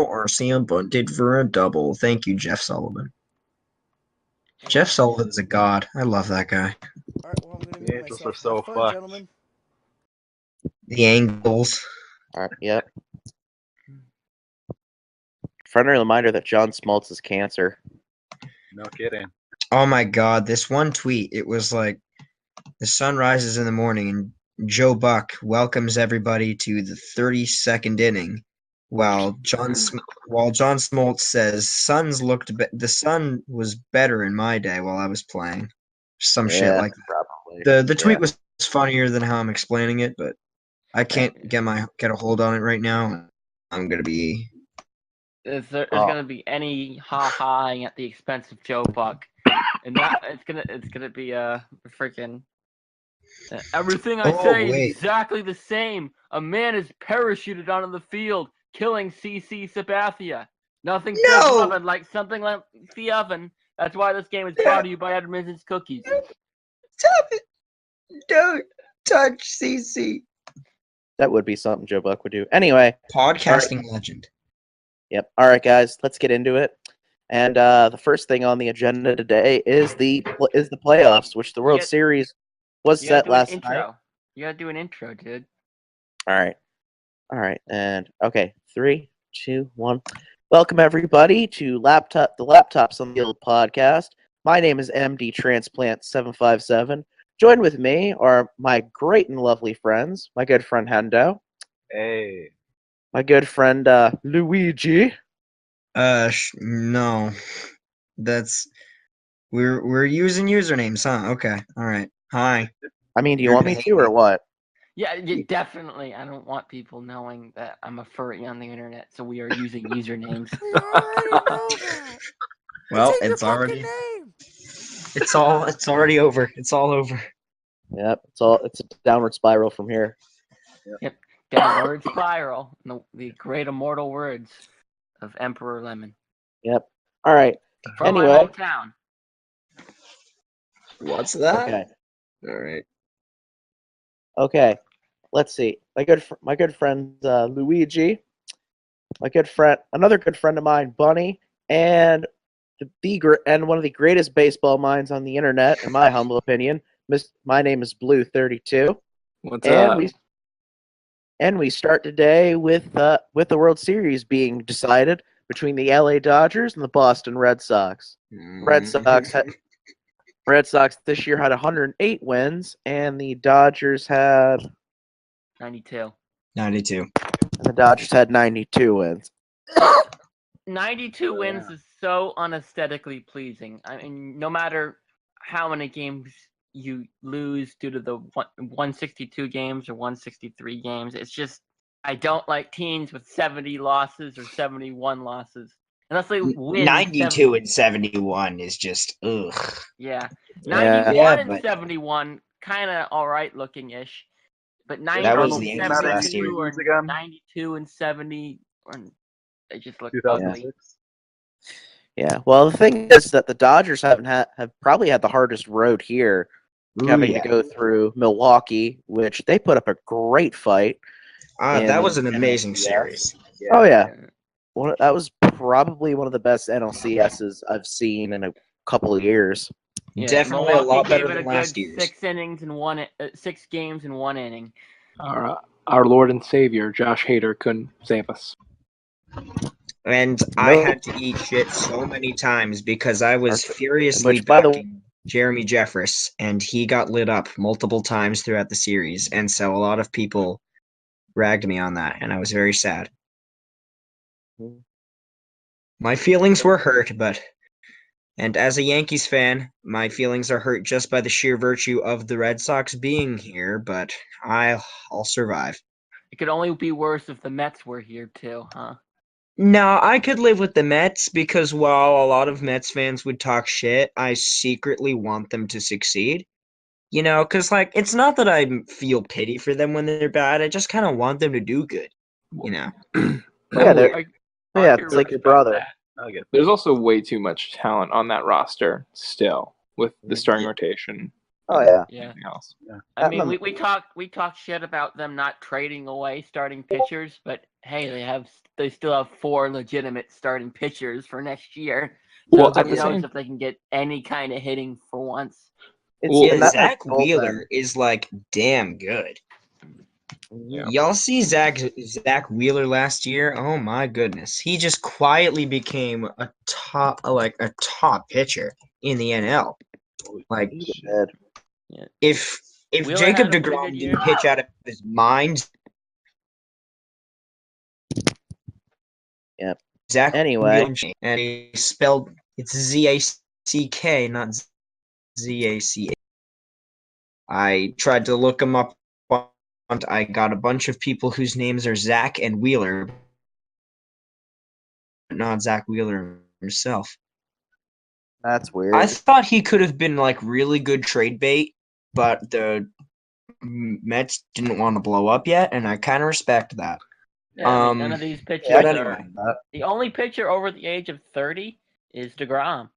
Arcia bunted for a double. Thank you, Jeff Sullivan. Jeff Sullivan's a god. I love that guy. All right, well, I'm going to The mute Angels myself. are so Have fun, fucked. gentlemen. The angles. All right, yep. Friendly reminder that John Smoltz is cancer. No kidding. Oh my god, this one tweet, it was like, the sun rises in the morning and Joe Buck welcomes everybody to the 32nd inning, while John Smoltz says, the sun was better in my day while I was playing. Some shit like that. Probably. The tweet was funnier than how I'm explaining it, but I can't get a hold on it right now. I'm gonna be. If there's gonna be any ha-haing at the expense of Joe Buck, and that it's gonna be a freaking. Everything I say is exactly the same. A man is parachuted onto the field, killing CC Sabathia. Nothing says love like something like the oven. That's why this game is brought to you by Edmonton's Cookies. Stop it! Don't touch CC. That would be something Joe Buck would do. Anyway. Podcasting legend. Yep. All right, guys, let's get into it. And the first thing on the agenda today is the playoffs, which the World Series was set last night. You gotta do an intro, dude. All right, and okay, 3, 2, 1. Welcome everybody to the Laptops on the Field podcast. My name is MD Transplant 757. Joined with me are my great and lovely friends. My good friend Hendo. Hey. My good friend Luigi. No, that's we're using usernames, huh? Okay, all right. Hi. I mean, do you want me to or what? Yeah, definitely. I don't want people knowing that I'm a furry on the internet, so we are using usernames. Well, it's already over. It's all over. Yep, it's a downward spiral from here. Yep, downward spiral. The great immortal words of Emperor Lemon. Yep. All right. From anyway, my hometown. What's that? Okay. All right. Okay. Let's see. My good friend Luigi. Another good friend of mine, Bunny, and one of the greatest baseball minds on the internet, in my humble opinion. My name is Blue32. What's up? And we start today with the World Series being decided between the LA Dodgers and the Boston Red Sox. Red Sox this year had 108 wins, and the Dodgers had 92. 92. And the Dodgers had 92 wins. 92 wins is so unesthetically pleasing. I mean, no matter how many games you lose due to the 162 games or 163 games, it's just, I don't like teams with 70 losses or 71 losses. Unless they win 92 and 71 is just ugh. Yeah. 91 and 71, kind of all right looking ish. But 90 and 72 or 92 and 70, they just look ugly. Yeah. Well, the thing is that the Dodgers have probably had the hardest road here, having to go through Milwaukee, which they put up a great fight. That was an amazing series. Yeah. Oh yeah. That was probably one of the best NLCSs I've seen in a couple of years. Yeah, definitely Milwaukee a lot better gave it than last year's. 6 games in 1 inning. Our Lord and Savior, Josh Hader, couldn't save us. And I had to eat shit so many times because I was furiously backing Jeremy Jeffress, and he got lit up multiple times throughout the series, and so a lot of people ragged me on that, and I was very sad. My feelings were hurt, and as a Yankees fan, my feelings are hurt just by the sheer virtue of the Red Sox being here, but I'll survive. It could only be worse if the Mets were here too, huh? No, I could live with the Mets because while a lot of Mets fans would talk shit, I secretly want them to succeed. You know, because, it's not that I feel pity for them when they're bad, I just kind of want them to do good, you know? It's like your brother. There's also way too much talent on that roster still with the starting rotation. Oh yeah. Everything else. I mean, we talk shit about them not trading away starting pitchers, but hey, they still have 4 legitimate starting pitchers for next year. So Well, who at the knows same, if they can get any kind of hitting for once. Well, and Yeah, that Zach bullpen. Wheeler is like damn good. Yeah. Y'all see Zach Wheeler last year? Oh my goodness. He just quietly became a top pitcher in the NL. Like He did. if Wheeler Jacob had a pretty good DeGrom year. didn't pitch out of his mind, Yep. Zach Anyway. Wheeler, and he spelled it's ZACK, not ZACA. I tried to look him up. I got a bunch of people whose names are Zach and Wheeler, but not Zach Wheeler himself. That's weird. I thought he could have been like really good trade bait, but the Mets didn't want to blow up yet, and I kind of respect that. Yeah, I mean, none of these pitchers but are. anyway. The only pitcher over the age of 30 is DeGrom.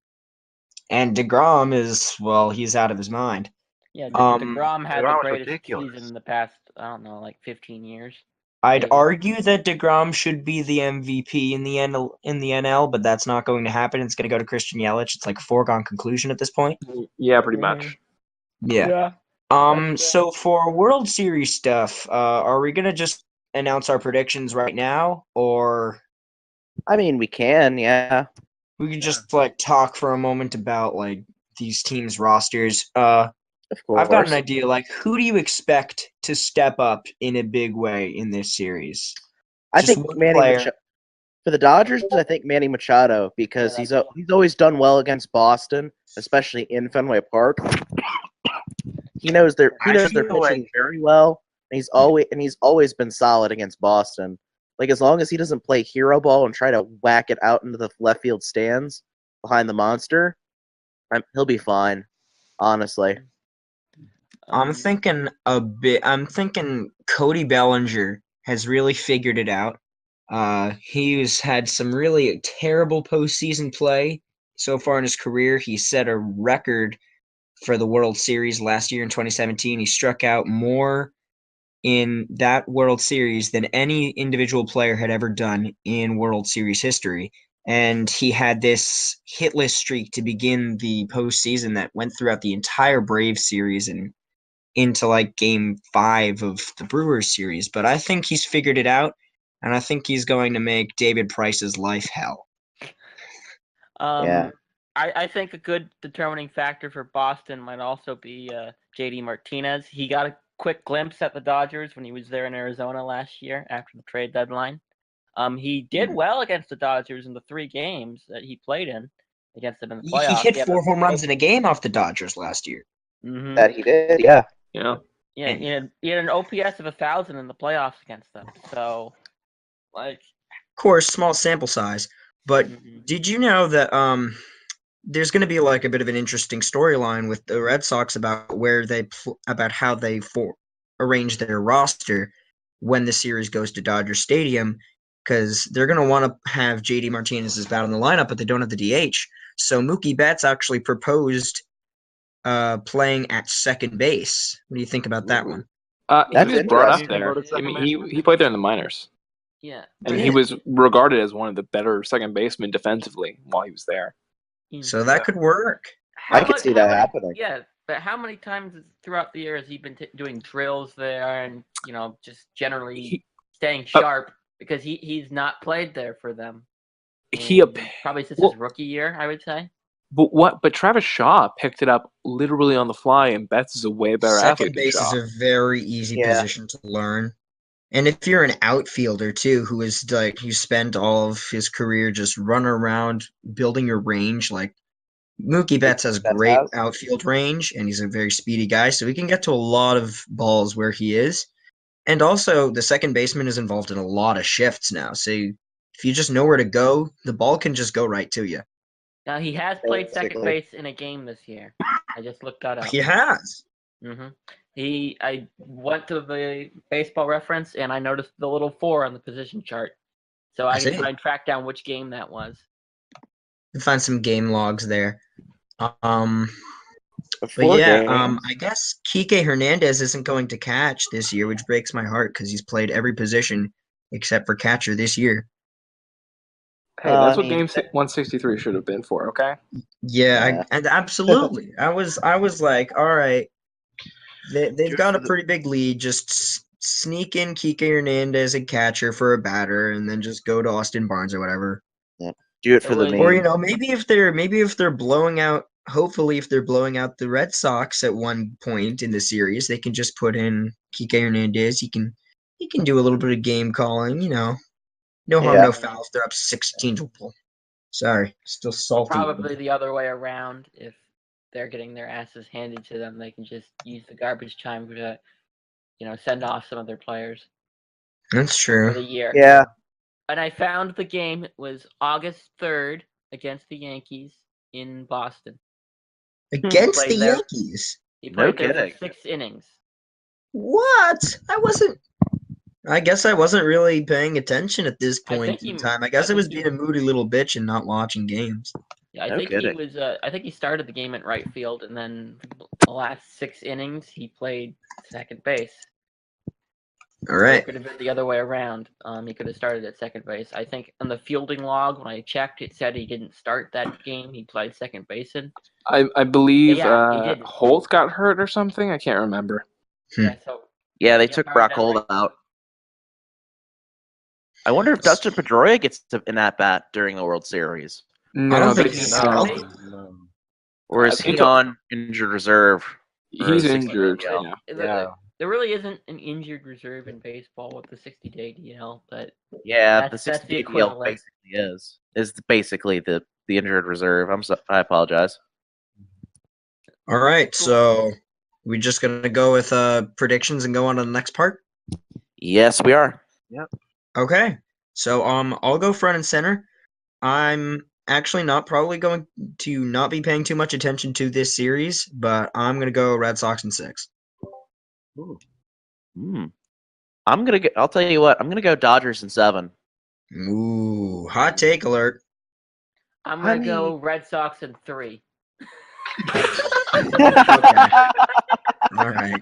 And DeGrom is, well, he's out of his mind. Yeah, Um, DeGrom had DeGrom the was greatest ridiculous. season in the past, I don't know, like 15 years. I'd Maybe. argue that DeGrom should be the MVP in the NL, but that's not going to happen. It's going to go to Christian Yelich. It's like a foregone conclusion at this point. Yeah, pretty much. Yeah. So for World Series stuff, are we gonna just announce our predictions right now, or I mean, we can, yeah. we could just like talk for a moment about like these teams' rosters? Of course. I've got an idea. Like, who do you expect to step up in a big way in this series? I Just think one Manny player. Machado. For the Dodgers, I think Manny Machado because Yeah, he's always done well against Boston, especially in Fenway Park. He knows their I pitching feel like- very well, and he's always been solid against Boston. Like as long as he doesn't play hero ball and try to whack it out into the left field stands behind the monster, he'll be fine. Honestly, I'm thinking Cody Bellinger has really figured it out. He's had some really terrible postseason play so far in his career. He set a record for the World Series last year in 2017. He struck out more in that World Series than any individual player had ever done in World Series history. And he had this hitless streak to begin the postseason that went throughout the entire Braves series and into like game 5 of the Brewers series. But I think he's figured it out, and I think he's going to make David Price's life hell. Yeah. I think a good determining factor for Boston might also be JD Martinez. He got a quick glimpse at the Dodgers when he was there in Arizona last year after the trade deadline. He did well against the Dodgers in the 3 games that he played in against them in the playoffs. He hit 4 home runs in a game off the Dodgers last year. Mm-hmm. that he did, yeah. Yeah. Yeah, he had an OPS of 1,000 in the playoffs against them. So, like, Of course, small sample size. But did you know that there's going to be like a bit of an interesting storyline with the Red Sox about about how they arrange their roster when the series goes to Dodger Stadium, because they're going to want to have JD Martinez as bat in the lineup, but they don't have the DH. So Mookie Betts actually proposed playing at second base. What do you think about that one? He That's was brought up interesting. there. I mean, he played there in the minors, yeah. and he was regarded as one of the better second basemen defensively while he was there. So that could work. I could see that happening. Yeah, but how many times throughout the year has he been doing drills there and, just generally staying sharp because he's not played there for them? Probably since his rookie year, I would say. But Travis Shaw picked it up literally on the fly, and Betts is a way better athlete Second base than Shaw. is a very easy position to learn. And if you're an outfielder too, who is like you spent all of his career just running around building your range, like Mookie Betts has great outfield range, and he's a very speedy guy, so he can get to a lot of balls where he is. And also, the second baseman is involved in a lot of shifts now, so if you just know where to go, the ball can just go right to you. Now, he has played second base in a game this year. I just looked that up. He has. Mm-hmm. I went to the Baseball Reference, and I noticed the little 4 on the position chart. So I can try and track down which game that was. You can find some game logs there. I guess Kike Hernandez isn't going to catch this year, which breaks my heart because he's played every position except for catcher this year. Hey, Well, that's I what mean- Game 163 should have been for. Okay. Yeah, and absolutely. I was like, all right, they've Dude, got for a the- pretty big lead. Just sneak in Kike Hernandez and catcher for a batter, and then just go to Austin Barnes or whatever. Do it for the was- Or memes. maybe if they're blowing out, hopefully if they're blowing out the Red Sox at one point in the series, they can just put in Kike Hernandez. He can do a little bit of game calling. No harm, Yeah. no foul. If they're up 16-0. Sorry, still salty. Probably the other way around. If they're getting their asses handed to them, they can just use the garbage time to, send off some of their players That's for true. the year. Yeah. And I found the game was August 3rd against the Yankees in Boston. Against Played the there. Yankees. He No played there kidding. for 6 innings. What? I guess I wasn't really paying attention at this I point think in he- time. I I guess I think was he- being a moody little bitch and not watching games. Yeah, I No think kidding. he was. I think he started the game at right field, and then the last 6 innings he played second base. All Or right. it could have been the other way around. He could have started at second base. I think on the fielding log when I checked, it said he didn't start that game. He played second base in. I believe Yeah, he did. Holt got hurt or something. I can't remember. Yeah, so Yeah, they Yeah, took Barnes Brock at Holt right out. I wonder if Dustin Pedroia gets in at bat during the World Series, I don't think they he's can't. healthy. No. or I is he think- on injured reserve? He's Or injured. 60 Yeah. Yeah. there really isn't an injured reserve in baseball with the 60-day DL, but Yeah, That's- the that's the 60 DL equivalent. basically is basically the injured reserve. I apologize. All right. So we just gonna go with predictions and go on to the next part. Yes, we are. Okay. So I'll go front and center. I'm actually probably going to not be paying too much attention to this series, but I'm gonna go Red Sox in 6. I'm gonna go. I'll tell you what. I'm gonna go Dodgers in 7. Ooh, hot take alert. I'm gonna go Red Sox in 3. All right.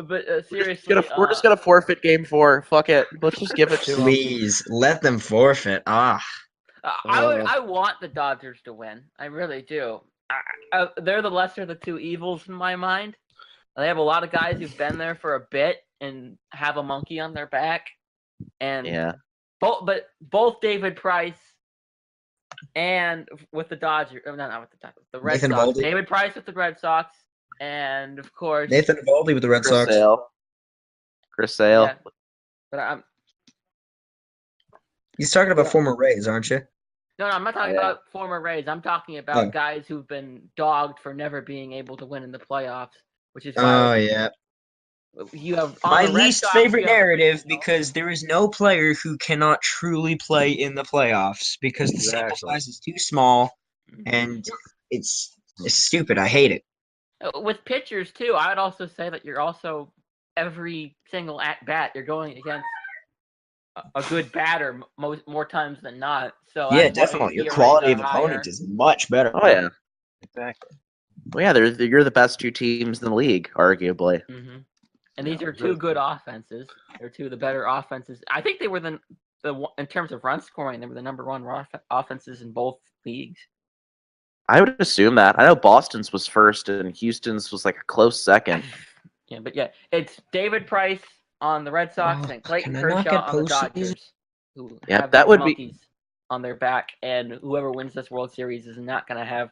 But seriously, We're just gonna forfeit game 4. Fuck it. Let's just give it to them. Please let them forfeit. I want the Dodgers to win. I really do. They're the lesser of the two evils in my mind. They have a lot of guys who've been there for a bit and have a monkey on their back. And Yeah. both David Price and with the Dodgers, not with the Dodgers, the Red Nathan Sox. Eovaldi. David Price with the Red Sox, and of course Nathan Eovaldi with the Red Sox. Chris Sale. Yeah, but I'm He's talking about Yeah. former Rays, aren't you? No, I'm not talking Yeah. about former Rays. I'm talking about Oh. guys who've been dogged for never being able to win in the playoffs, which is Oh why yeah. you have on My the Red least Sox, favorite you have- narrative because there is no player who cannot truly play in the playoffs because the sample Exactly. size is too small and it's stupid. I hate it. With pitchers too, I would also say that you're also every single at bat you're going against a good batter more times than not. So Yeah, that's why definitely. Your ERAs quality are of higher. opponent is much better. Oh yeah. Exactly. Well, yeah. You're the best 2 teams in the league, arguably. hmm And these Yeah, are two good offenses. They're two of the better offenses. I think they were in terms of run scoring, they were the number one offenses in both leagues. I would assume that. I know Boston's was first and Houston's was like a close second. Yeah, but yeah, it's David Price on the Red Sox Oh, and Clayton can I not Kershaw get on the postseason? Dodgers, who Yeah, have that those would be- monkeys on their back, and whoever wins this World Series is not going to have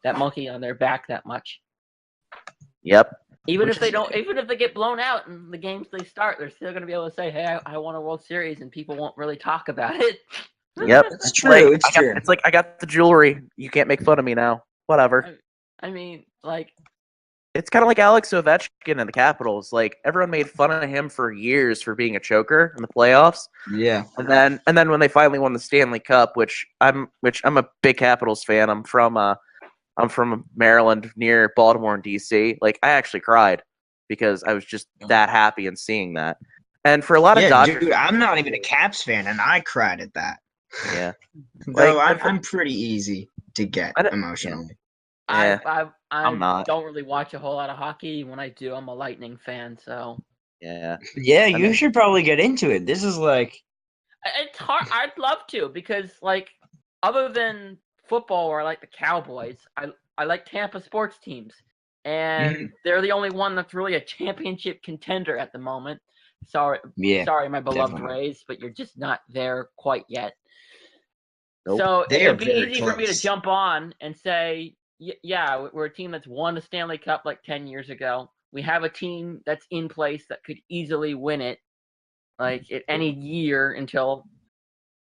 that monkey on their back that much. Yep. Even Which if they is- don't, even if they get blown out in the games they start, they're still going to be able to say, "Hey, I won a World Series," and people won't really talk about it. Yep. It's true. It's true. It's like I got the jewelry. You can't make fun of me now. Whatever. I mean, like, It's kind of like Alex Ovechkin in the Capitals. Like everyone made fun of him for years for being a choker in the playoffs, Yeah. and then when they finally won the Stanley Cup, which I'm a big Capitals fan. I'm from Maryland, near Baltimore and DC. Like I actually cried because I was just that happy in seeing that. And for a lot of Yeah, Dodgers, dude, I'm not even a Caps fan, and I cried at that. yeah, Though Like, I'm pretty easy to get I don't- emotionally. Yeah, I I'm not. don't really watch a whole lot of hockey. When I do, I'm a Lightning fan, so Yeah. Yeah, I you mean- should probably get into it. This is like, It's hard. I'd love to because, like, other than football, where I like the Cowboys, I like Tampa sports teams, and they're the only one that's really a championship contender at the moment. Sorry, yeah, my beloved definitely. Rays, but you're just not there quite yet. Nope. So They are it'd be very easy for me to close. jump on and say, yeah, we're a team that's won the Stanley Cup like 10 years ago. We have a team that's in place that could easily win it, like at any year until,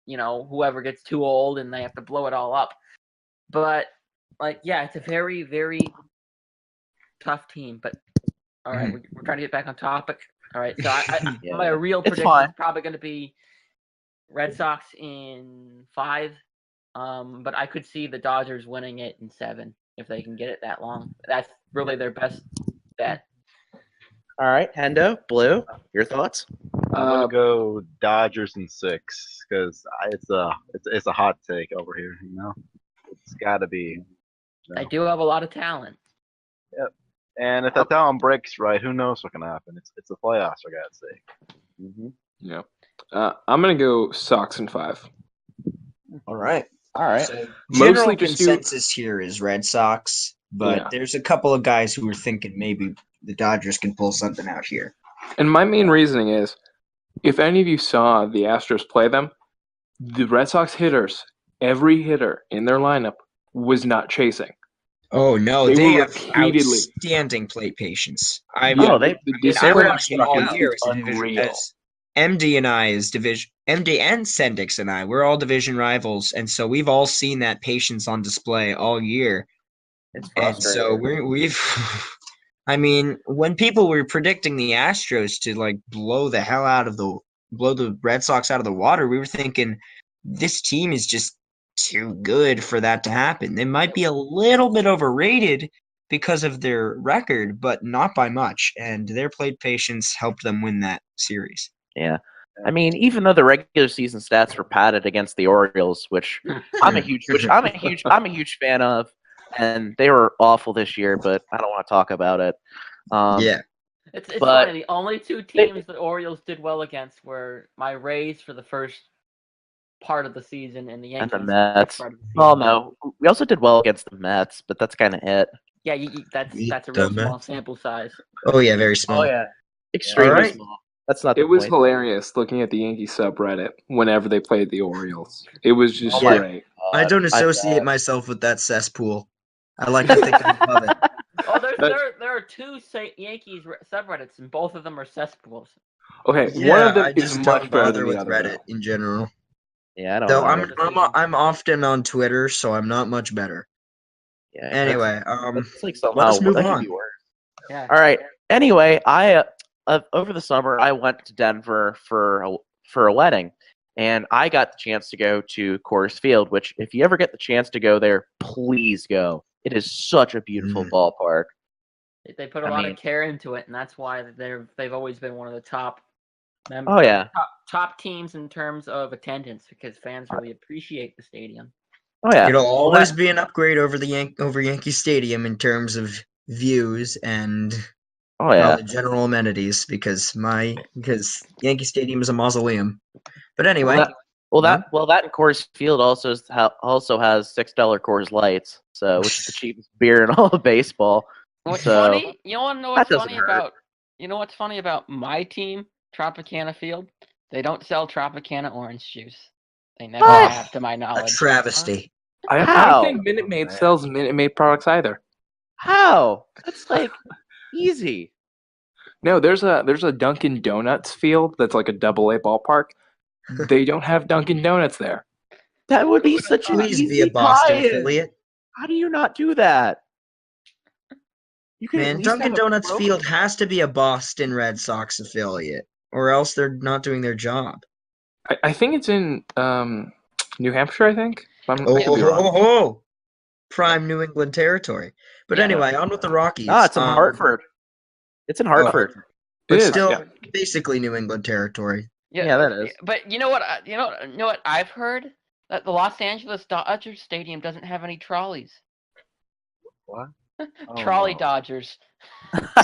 whoever gets too old and they have to blow it all up. But, like, yeah, it's a very, very tough team. But, all right, we're trying to get back on topic. All right, so Yeah. my real It's prediction fine. is probably going to be Red Sox in 5. But I could see the Dodgers winning it in 7 if they can get it that long. That's really their best bet. All right, Hendo, Blue, your thoughts? I'm gonna go Dodgers in 6 because it's a hot take over here. It's got to be. I do have a lot of talent. And if that talent breaks right, who knows what can happen? It's the playoffs, for God's sake. Mm-hmm. Yeah. I'm gonna go Sox in 5. All right. All right. So Mostly general just consensus here is Red Sox, but Yeah. there's a couple of guys who are thinking maybe the Dodgers can pull something out here. And my main reasoning is, if any of you saw the Astros play them, the Red Sox hitters, every hitter in their lineup was not chasing. Oh no, They they were have repeatedly- outstanding plate patience. I've Yeah, Oh, they- the I've discipline watched them on all offense year is as a division, unreal. as MD and I is division. MD and Sendix and I, we're all division rivals, and so we've all seen that patience on display all year. It's And so frustrating. we've, I mean, when people were predicting the Astros to like blow the Red Sox out of the water, we were thinking this team is just too good for that to happen. They might be a little bit overrated because of their record, but not by much. And their plate patience helped them win that series. Yeah. I mean, even though the regular season stats were padded against the Orioles, which I'm a huge fan of, and they were awful this year, but I don't want to talk about it. Yeah. It's but funny. The only 2 teams the Orioles did well against were my Rays for the first part of the season and the and Yankees the for the Mets. first part of the season. Well, no, we also did well against the Mets, but that's kind of it. Yeah, that's a The real small Mets. sample size. Oh yeah, very small. Extremely Alright. small. That's not. It The was point. hilarious looking at the Yankee subreddit whenever they played the Orioles. It was just Yeah. great. I don't associate myself with that cesspool. I like to think I'm above it. Oh, there are 2 Yankees subreddits, and both of them are cesspools. Okay, Yeah, one of them I is just much don't better bother than with the other. Reddit though. in general. Yeah, I don't. Though know. I'm often on Twitter, so I'm not much better. Yeah. Anyway, That's like somehow let us move that could on. be worse. Yeah. All right. Anyway, I over the summer I went to Denver for a wedding, and I got the chance to go to Coors Field. Which, if you ever get the chance to go there, please go. It is such a beautiful ballpark. They put a lot of care into it, and that's why they've always been one of the top. Oh yeah. Top teams in terms of attendance because fans really appreciate the stadium. Oh yeah. It'll always be an upgrade over over Yankee Stadium in terms of views and Oh the general amenities because Yankee Stadium is a mausoleum. But anyway, that and Coors Field also has $6 Coors Lights, so which is the cheapest beer in all of baseball. What's So, funny? You want to know what's that doesn't funny hurt. about? You know what's funny about my team, Tropicana Field? They don't sell Tropicana orange juice. They never have, to my a knowledge. travesty. I How? don't think Minute Maid sells Minute Maid products either. How? That's like easy. No, there's a Dunkin' Donuts field that's like a AA ballpark. They don't have Dunkin' Donuts there. That would be such an Please easy be a Boston tie-in. affiliate. How do you not do that? You can at Man, least Dunkin' have a Donuts program. Field has to be a Boston Red Sox affiliate, or else they're not doing their job. I think it's in New Hampshire, I think. I could be wrong. Oh, prime New England territory. But Yeah. anyway, on with the Rockies. Ah, it's in Hartford. It's in Hartford. But It is, still, yeah. basically New England territory. Yeah, that is. But you know what? You know what I've heard that the Los Angeles Dodgers Stadium doesn't have any trolleys. What? Oh, Trolley no. Dodgers.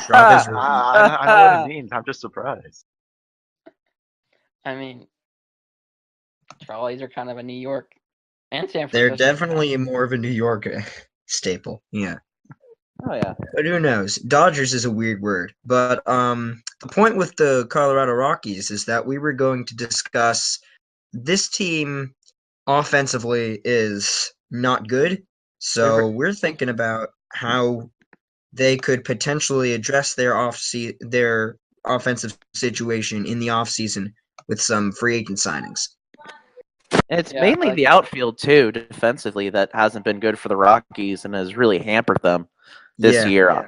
Strawberries were- I know what it means. I'm just surprised. I mean, trolleys are kind of a New York and San They're Francisco. definitely more of a New York staple. Yeah. Oh yeah. But who knows? Dodgers is a weird word. But the point with the Colorado Rockies is that we were going to discuss this team offensively is not good. So we're thinking about how they could potentially address their offensive situation in the offseason with some free agent signings. And it's Yeah, mainly like- the outfield too, defensively, that hasn't been good for the Rockies and has really hampered them this year. Yeah.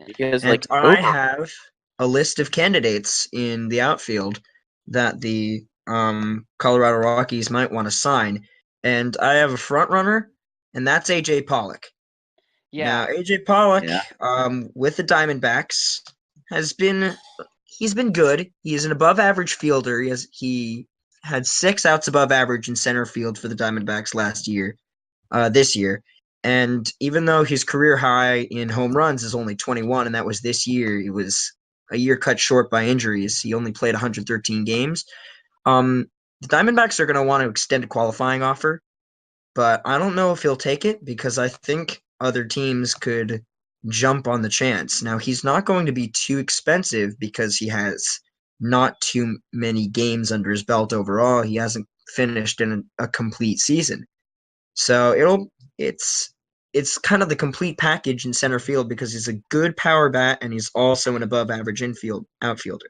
Because And like I have a list of candidates in the outfield that the Colorado Rockies might want to sign, and I have a front runner, and that's AJ Pollock. Yeah. Now, AJ Pollock, Yeah. with the Diamondbacks, he's been good. He is an above average fielder. He had 6 outs above average in center field for the Diamondbacks this year. And even though his career high in home runs is only 21, and that was this year, it was a year cut short by injuries. He only played 113 games. The Diamondbacks are going to want to extend a qualifying offer, but I don't know if he'll take it because I think other teams could jump on the chance. Now, he's not going to be too expensive because he has not too many games under his belt overall. He hasn't finished in a complete season. So it's kind of the complete package in center field because he's a good power bat and he's also an above average outfielder.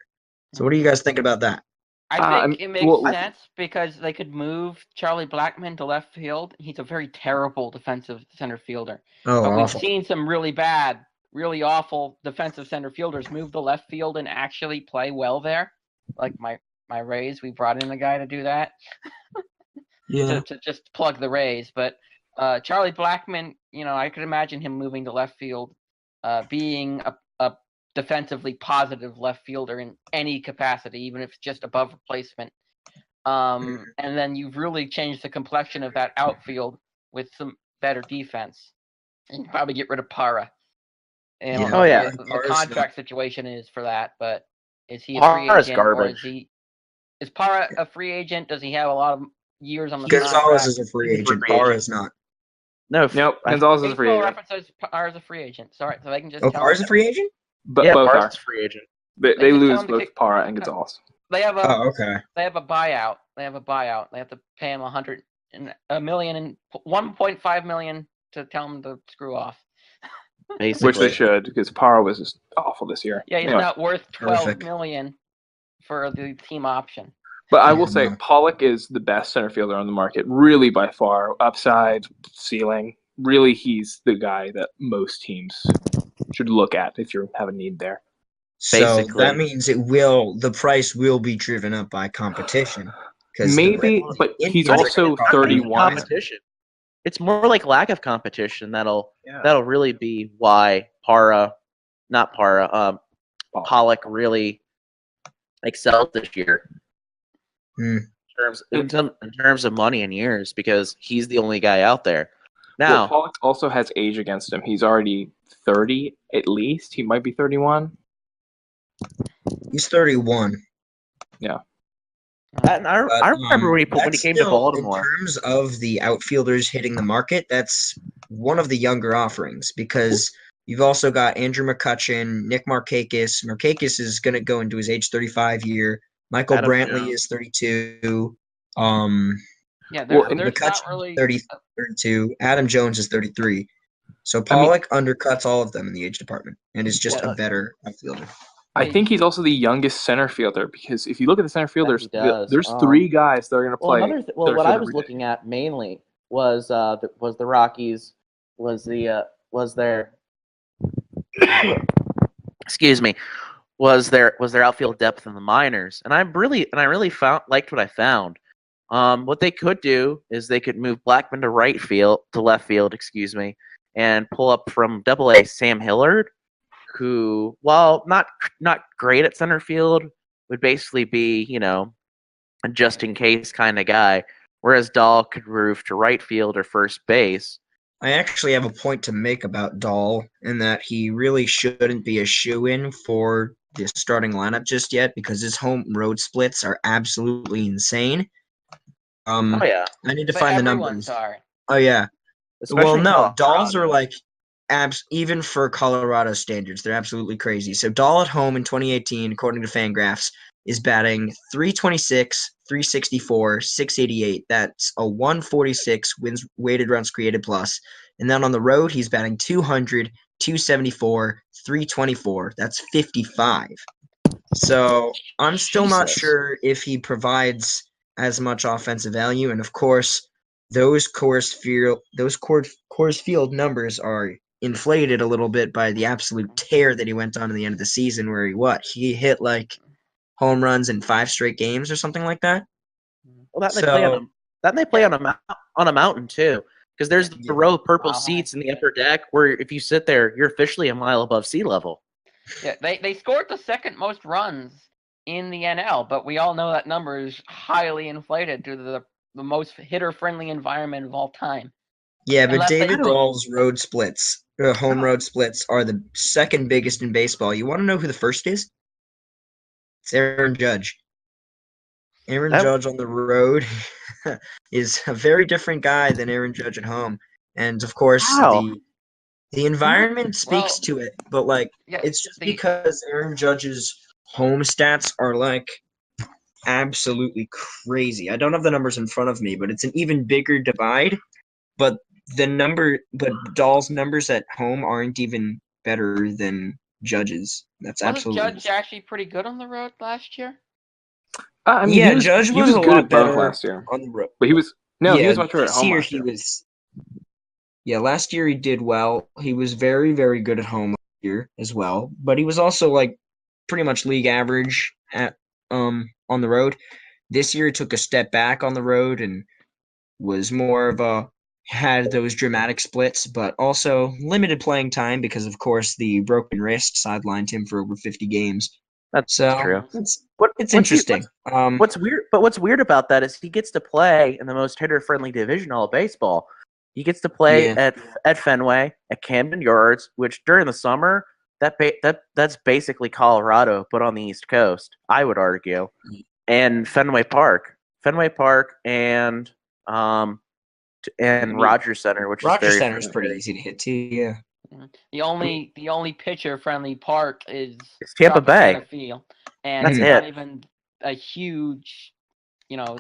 So what do you guys think about that? I think it makes well, sense because they could move Charlie Blackmon to left field. He's a very terrible defensive center fielder. Oh, But we've awful. seen some really bad, really awful defensive center fielders move to left field and actually play well there. Like my Rays, we brought in a guy to do that. Yeah. to just plug the Rays. But Charlie Blackmon, I could imagine him moving to left field, being a defensively positive left fielder in any capacity, even if it's just above replacement. And then you've really changed the complexion of that outfield with some better defense. And you probably get rid of Para. I don't Yeah. know Oh, yeah. what the Para's contract situation is for that, but is he a free Para's agent or garbage. is Para a free agent? Does he have a lot of years on the Gonzalez contract? is a free He's a agent. free Parra agent. is not. No, Nope, Gonzalez is a free Baseball agent. references Para as a free agent. Sorry, so they can just Oh, tell Parra's him a free agent? But yeah, both Parra's are. a free agent. They They just tell lose him to both kick- Parra and Gonzalez. they have a Oh, okay. they have a buyout. They have to pay him $1.5 million to tell him to screw off. Basically. Which they should, because Parra was just awful this year. Yeah, he's Anyway. not worth Perfect. $12 million for the team option. But I Yeah, will say no. Pollock is the best center fielder on the market, really by far. Upside, ceiling. Really, he's the guy that most teams should look at if you have a need there. So Basically. that means the price will be driven up by competition. 'Cause Maybe, but he's also Not 31. Competition. It's more like lack of competition that'll Yeah. really be why Pollock really excelled this year. Hmm. In terms of money and years, because he's the only guy out there. Well, Now, Pollock also has age against him. He's already 30 at least. He might be 31. He's 31. I remember when he That's came to still, Baltimore. In terms of the outfielders hitting the market, that's one of the younger offerings because you've also got Andrew McCutchen, Nick Markakis. Markakis is going to go into his age 35 year. Michael Adam Brantley Jones. is 32. Yeah, Well, there's not McCutchen really 32. Adam Jones is 33. So Pollock undercuts all of them in the age department and is just a better outfielder. I think he's also the youngest center fielder because if you look at the center fielders, he does. there's 3 guys that are going to Well, play. what center I field was every day. looking at mainly was the Rockies was their excuse me was their outfield depth in the minors, and I really liked what I found. What they could do is they could move Blackmon to left field, excuse me, and pull up from Double-A Sam Hillard, who, while not great at center field, would basically be, a just in case kind of guy. Whereas Dahl could move to right field or first base, I actually have a point to make about Dahl in that he really shouldn't be a shoe-in for the starting lineup just yet because his home road splits are absolutely insane. Oh yeah, I need to But find the everyone's numbers. are. Oh yeah. Well, especially in no, Dolls are Colorado. like even for Colorado standards, they're absolutely crazy. So Dahl at home in 2018, according to Fangraphs, is batting 326, 364, 688. That's a 146 wins weighted runs created plus. And then on the road, he's batting 200, 274, 324. That's 55. So I'm still not Jesus. sure if he provides as much offensive value. And of course, those Coors Field numbers are inflated a little bit by the absolute tear that he went on at the end of the season, where he hit like home runs in 5 straight games or something like that. Well, that they play on So a mountain too, because there's Yeah. the row of purple Wow. seats in the upper deck where if you sit there, you're officially a mile above sea level. Yeah, they scored the second most runs in the NL, but we all know that number is highly inflated due to the most hitter-friendly environment of all time. yeah, but Unless they David don't- Dahl's home road splits are the second biggest in baseball. You want to know who the first is? It's Aaron Judge. Aaron That- Judge on the road is a very different guy than Aaron Judge at home. And of course, Wow. the environment speaks Well, to it, but like Yeah, it's just the- because Aaron Judge's home stats are like absolutely crazy. I don't have the numbers in front of me, but it's an even bigger divide. But but Dahl's numbers at home aren't even better than Judge's. That's wasn't absolutely Judge actually pretty good on the road last year? I mean, yeah. he was, Judge he was was a good lot at both better last year, on the road. but he was much better at this home year last he year. was. Yeah, last year he did well. He was very, very good at home last year as well. But he was also like pretty much league average at on the road. This year he took a step back on the road and was more of a had those dramatic splits, but also limited playing time because of course the broken wrist sidelined him for over 50 games. That's So true. it's What, it's what's he- interesting. What's weird? But what's weird about that is he gets to play in the most hitter-friendly division all of baseball. He gets to play Yeah. at Fenway, at Camden Yards, which during the summer that's basically Colorado, but on the East Coast, I would argue, and Fenway Park, and Rogers Center, which Rogers is very Center is pretty friendly. easy to hit too. Yeah. The only pitcher-friendly park is It's Tampa Bay. Tropicana Field, and That's it's it. not even a huge,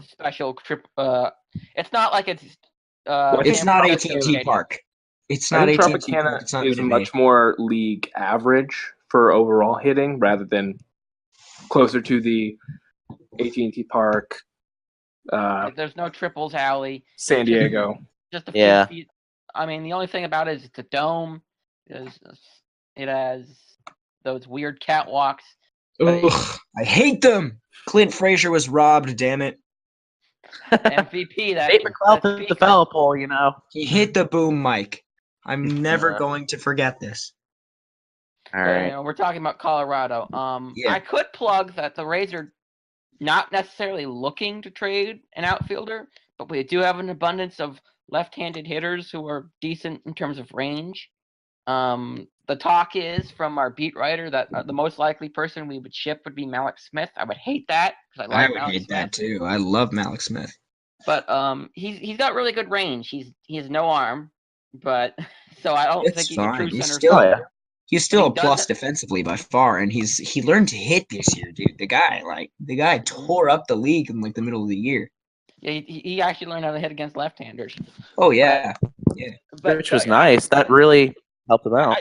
special trip. It's not like it's. It's San not Francisco AT&T Stadium. Park. It's I not think AT&T Park. Tropicana It's not is Minute much more league average for overall hitting rather than closer to the AT&T Park, There's no triples alley. San Diego. Just a Yeah. few feet. I mean, the only thing about it is it's a dome. It has those weird catwalks. But Ugh, I hate them. Clint Frazier was robbed. Damn it. MVP that. Nate McLeod that hit the foul pole, you know. He hit the boom mic. I'm never Yeah. going to forget this. All But, right. we're talking about Colorado. Yeah. I could plug that the Rays are not necessarily looking to trade an outfielder, but we do have an abundance of left-handed hitters who are decent in terms of range. The talk is from our beat writer that the most likely person we would ship would be Malik Smith. I would hate that because I I like would Malik hate Smith. that too. I love Malik Smith. But he's got really good range. He has no arm, but so I don't It's think he's a fine. true He's center still- Oh fielder. yeah. He's still a He plus doesn't- defensively by far, and he learned to hit this year, dude. The guy tore up the league in like the middle of the year. Yeah, he actually learned how to hit against left-handers. Oh yeah. But, Which was nice. That really helped him out.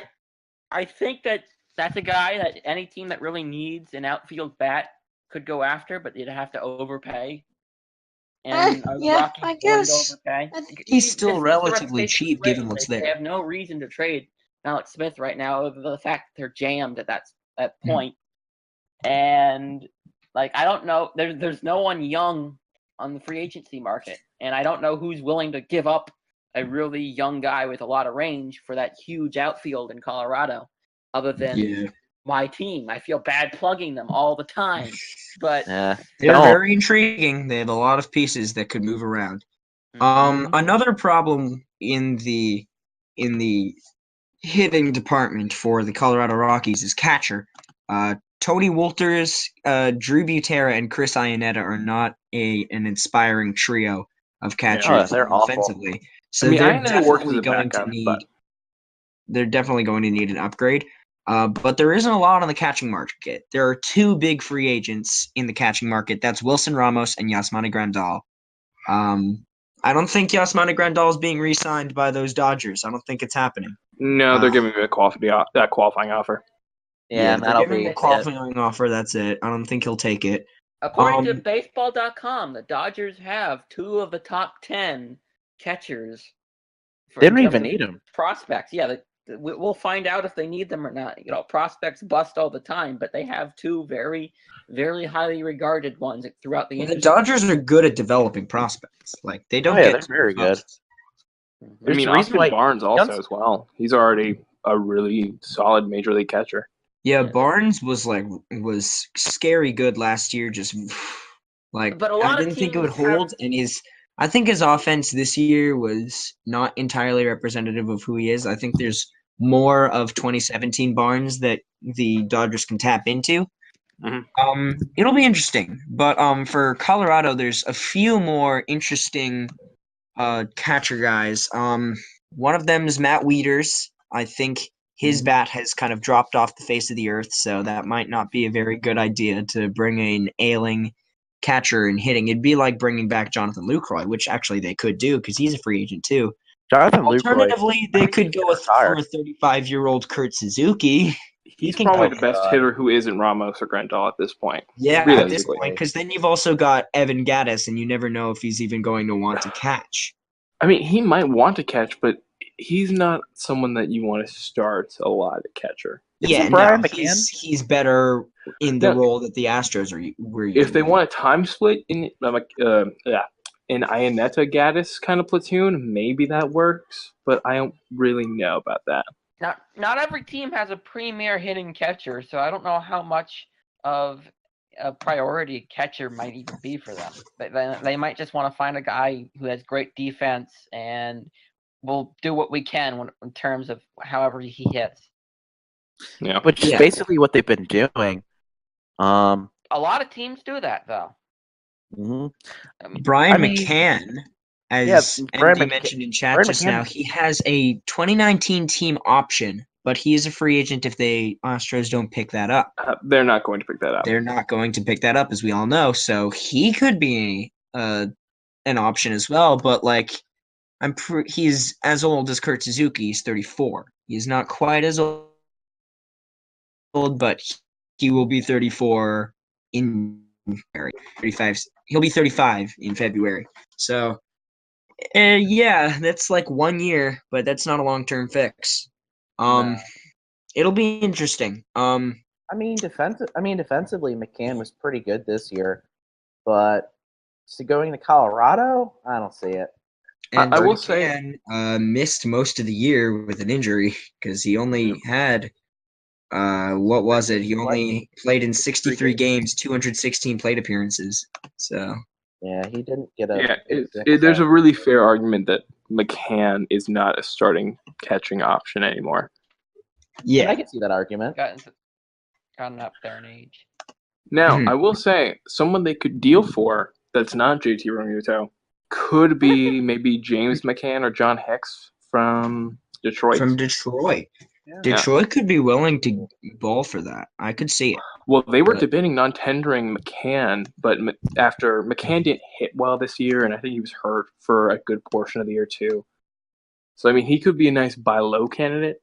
I think that's a guy that any team that really needs an outfield bat could go after, but they'd have to overpay. And yeah, Rockies I wouldn't guess. overpay. I think he's still This is the relatively reputation cheap of the given Rays. what's They there. have no reason to trade Alex Smith right now, other than the fact that they're jammed at that Hmm. point. And I don't know, there's no one young on the free agency market, and I don't know who's willing to give up a really young guy with a lot of range for that huge outfield in Colorado, other than Yeah. my team. I feel bad plugging them all the time, but Yeah. They're Don't. very intriguing. They have a lot of pieces that could move around. Mhm. Another problem in the in the hitting department for the Colorado Rockies is catcher. Tony Wolters, Drew Butera, and Chris Iannetta are not an inspiring trio of catchers they're awful. offensively. So I mean, they're Iannetta works as definitely a going to backup, need. but They're definitely going to need an upgrade. But there isn't a lot on the catching market. There are two big free agents in the catching market. That's Wilson Ramos and Yasmani Grandal. I don't think Yasmani Grandal is being re-signed by those Dodgers. I don't think it's happening. no, they're giving me that qualifying offer. Yeah, and they're that'll giving be him a qualifying offer. That's it. I don't think he'll take it. According to Baseball.com, the Dodgers have 2 of the top 10 catchers. They don't even need them. Prospects, yeah. We'll find out if they need them or not. Prospects bust all the time, but they have 2 very, very highly regarded ones throughout the The industry. Dodgers are good at developing prospects. Like they don't they're get very good. I There's mean, a reason Austin why Barnes also Young's- as well. He's already a really solid major league catcher. Yeah, Yeah. Barnes was scary good last year. Just like But a lot I of didn't think it would teams have- hold, and I think his offense this year was not entirely representative of who he is. I think there's more of 2017 Barnes that the Dodgers can tap into. Mhm. It'll be interesting, but for Colorado, there's a few more interesting catcher guys. One of them is Matt Wieters. I think his bat has kind of dropped off the face of the earth, so that might not be a very good idea to bring an ailing catcher and hitting. It'd be like bringing back Jonathan Lucroy, which actually they could do because he's a free agent too. Jonathan Lucroy. Alternatively, they could go with retire. for a 35-year-old Kurt Suzuki. He's can probably go. the best hitter who isn't Ramos or Grandal at this point. Yeah, at this Realistically. point, because then you've also got Evan Gattis, and you never know if he's even going to want to catch. I mean, he might want to catch, but he's not someone that you want to start a lot at catcher. Isn't Brian no, McCann? he's better in the No. role that the Astros were If using. they want a time split in an Iannetta Gaddis kind of platoon, maybe that works, but I don't really know about that. Not every team has a premier hitting catcher, so I don't know how much of a priority catcher might even be for them. They might just want to find a guy who has great defense and we'll do what we can in terms of however he hits. Yeah. Which is Yeah. basically what they've been doing. A lot of teams do that, though. Mhm. I mean, Brian I mean- McCann, Yeah, as Brian Andy McCann- mentioned in chat Brian just McCann- now, he has a 2019 team option, but he is a free agent if the Astros don't pick that up. They're not going to pick that up. They're not going to pick that up, as we all know. So he could be an option as well. But like, he's as old as Kurt Suzuki. He's 34. He's not quite as old, but he will be 34 in February. 35. He'll be 35 in February. So, yeah, that's like 1 year, but that's not a long-term fix. It'll be interesting. Defensively, McCann was pretty good this year, but going to Colorado, I don't see it. And I will McCann, missed most of the year with an injury because he only had what was it? He only played in 63 games, 216 plate appearances. So Yeah, he didn't get a. Yeah, there's a really fair argument that McCann is not a starting catching option anymore. yeah, I can see that argument. gotten up there in age. Now, Mhm. I will say, someone they could deal for that's not JT Realmuto could be maybe James McCann or John Hicks from Detroit. from Detroit. Yeah. Detroit could be willing to ball for that. I could see it. Well, they were But- debating non-tendering McCann, but after McCann didn't hit well this year, and I think he was hurt for a good portion of the year too. So, I mean, he could be a nice buy low candidate.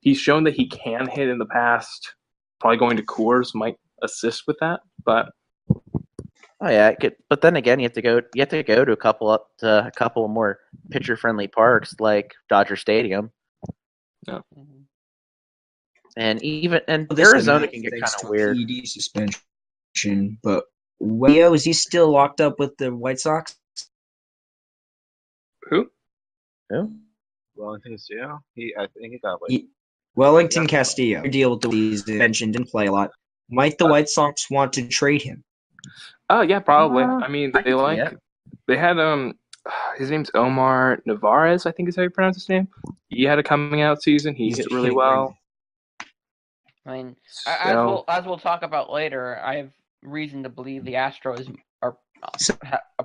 He's shown that he can hit in the past. Probably going to Coors might assist with that, but Oh yeah, but then again, you have to go to a couple more pitcher friendly parks like Dodger Stadium, Mhm. and This Arizona tonight, can get thanks kind to of weird. PED suspension, but Wayo, is he still locked up with the White Sox? who? Who? Wellington Castillo. I think he got like Wellington Castillo. Deal with the suspension, didn't play a lot. Might the White Sox want to trade him? Oh yeah, probably. Uh, I mean, I can see it. they had his name's Omar Navarez, I think is how you pronounce his name. He had a coming out season. He hit really well. I mean, So, as we'll talk about later, I have reason to believe the Astros are So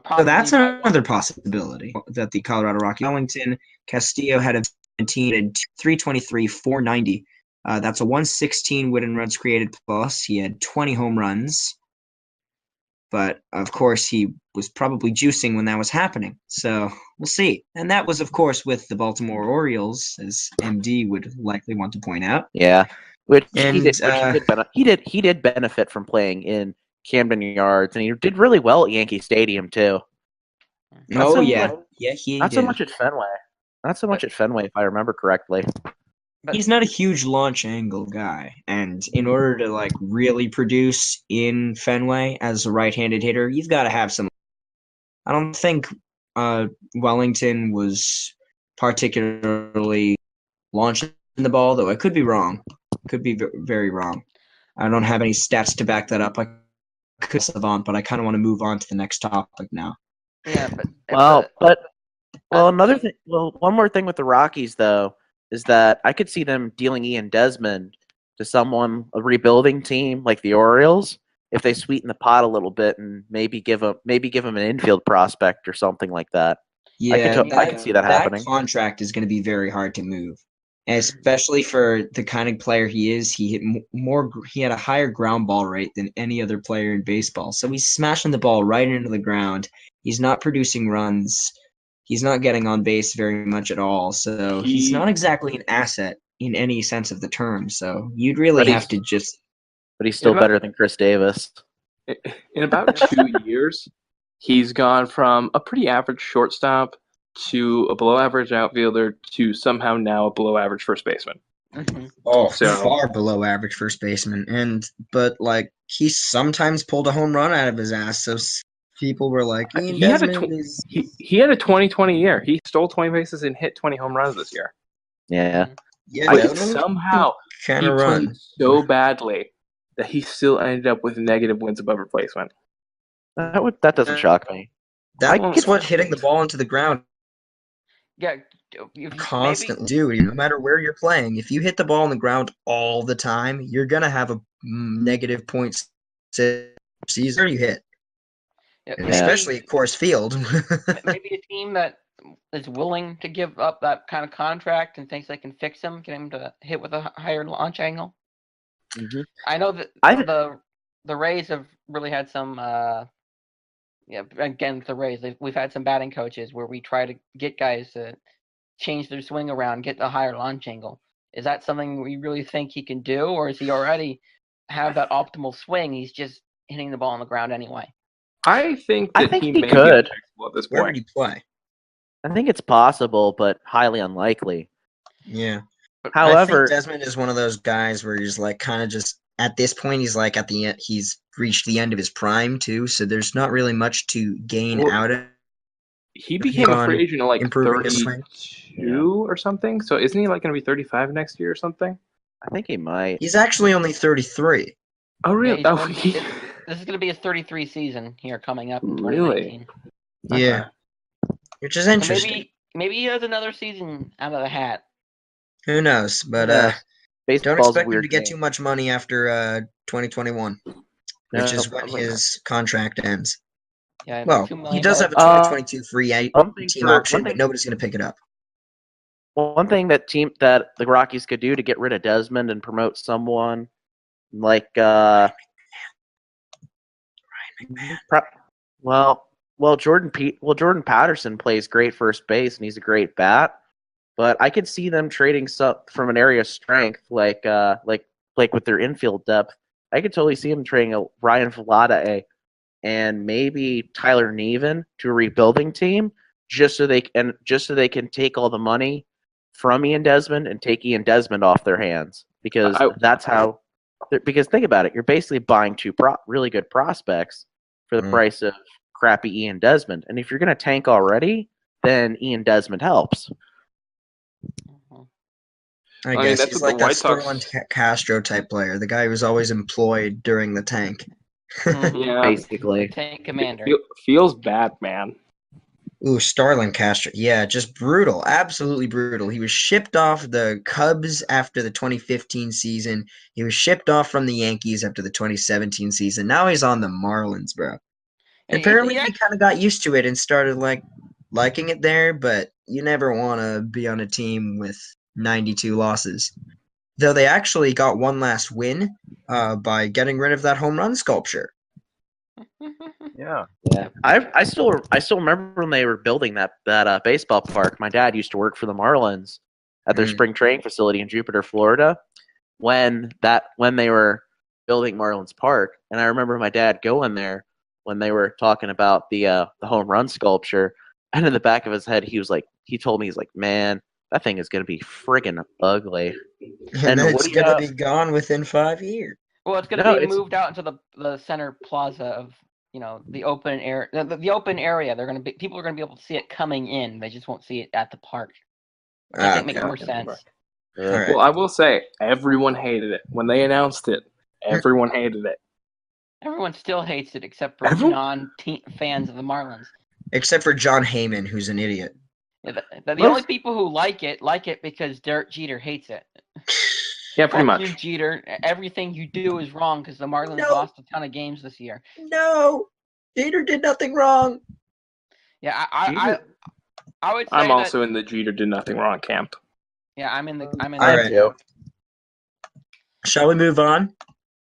probably that's by one. another possibility that the Colorado Rockies. Wellington Castillo had a 17 and 323, 490. That's a 116 win and runs created plus. He had 20 home runs. But of course, he was probably juicing when that was happening. So we'll see. And that was, of course, with the Baltimore Orioles, as MD would likely want to point out. Yeah, And, he did benefit from playing in Camden Yards, and he did really well at Yankee Stadium too. Oh, yeah. Much, Yeah, he not did. so much at Fenway. Not so much at Fenway, if I remember correctly. But He's not a huge launch angle guy, and in order to like really produce in Fenway as a right-handed hitter, you've got to have some. I don't think Wellington was particularly launching the ball, though I could be wrong. Could be very wrong. I don't have any stats to back that up. I could savant, but I kind of want to move on to the next topic now. yeah, but another thing. Well, one more thing with the Rockies though is that I could see them dealing Ian Desmond to a rebuilding team like the Orioles, if they sweeten the pot a little bit and maybe give him an infield prospect or something like that. Yeah, I could see that happening. That contract is going to be very hard to move, especially for the kind of player he is. He hit more. He had a higher ground ball rate than any other player in baseball. So he's smashing the ball right into the ground. He's not producing runs. He's not getting on base very much at all. So he's not exactly an asset in any sense of the term. So you'd really have to just. But he's still better than Chris Davis. In about 2 years, he's gone from a pretty average shortstop to a below-average outfielder to somehow now a below-average first baseman. Mm-hmm. Oh, far below average first baseman. But like he sometimes pulled a home run out of his ass. So people were like, he had a 2020 year. He stole 20 bases and hit 20 home runs this year. Yeah. Yeah, but somehow he kind of run played so badly that he still ended up with negative wins above replacement. That doesn't shock me. That's what hitting the ball into the ground Yeah, constantly do. No matter where you're playing, if you hit the ball on the ground all the time, you're gonna have a negative points season you hit. Yeah, especially at Coors Field. Maybe a team that is willing to give up that kind of contract and thinks they can fix him, get him to hit with a higher launch angle. Mm-hmm. I know that the Rays have really had some. Again, with the Rays, we've had some batting coaches where we try to get guys to change their swing around, get a higher launch angle. Is that something we really think he can do, or is he already have that optimal swing? He's just hitting the ball on the ground anyway. I think he may could. Be at this Where point. would he play? I think it's possible, but highly unlikely. Yeah. However, I think Desmond is one of those guys where he's like kind of just at this point he's like at the end he's reached the end of his prime too, so there's not really much to gain out of. He became a free agent at like 32 or something. So isn't he like going to be 35 next year or something? I think he might. He's actually only 33. Oh really? Yeah, this is going to be his 33 season here coming up in 2019. Really? Yeah. Which is interesting. So maybe he has another season out of the hat. Who knows? But don't expect him to get too much money after 2021, which is when his contract ends. Yeah, well, he does have a 2022 free team option, but nobody's going to pick it up. One thing that the Rockies could do to get rid of Desmond and promote someone like Jordan Patterson plays great first base and he's a great bat, but I could see them trading from an area of strength like with their infield depth. I could totally see them trading a Ryan Vlade and maybe Tyler Nevin to a rebuilding team just so they can take all the money from Ian Desmond and take Ian Desmond off their hands, because because think about it, you're basically buying two really good prospects for the price of crappy Ian Desmond. And if you're going to tank already, then Ian Desmond helps. I guess he's like a Sterling Castro type player, the guy who was always employed during the tank. Yeah, basically. Tank commander. Feels bad, man. Ooh, Starlin Castro. Yeah, just brutal. Absolutely brutal. He was shipped off the Cubs after the 2015 season. He was shipped off from the Yankees after the 2017 season. Now he's on the Marlins, bro. And apparently he kind of got used to it and started liking it there, but you never want to be on a team with 92 losses. Though they actually got one last win by getting rid of that home run sculpture. Yeah. Yeah, I still remember when they were building that baseball park. My dad used to work for the Marlins at their spring training facility in Jupiter, Florida. When they were building Marlins Park, and I remember my dad going there when they were talking about the home run sculpture, and in the back of his head he told me, he's like, man, that thing is gonna be friggin' ugly. And it's gonna be gone within 5 years. Well, it's gonna be moved out into the center plaza of the open air, the open area. People are gonna be able to see it coming in. They just won't see it at the park. I think makes more sense. Right. Well, I will say everyone hated it when they announced it. Everyone hated it. Everyone still hates it except for non-fans of the Marlins. Except for John Heyman, who's an idiot. Yeah, the only people who like it because Derek Jeter hates it. Yeah, pretty much. You, Jeter. Everything you do is wrong because the Marlins lost a ton of games this year. No, Jeter did nothing wrong. Yeah, I would say I'm also in the Jeter did nothing wrong camp. Yeah, I'm in. All right. Shall we move on?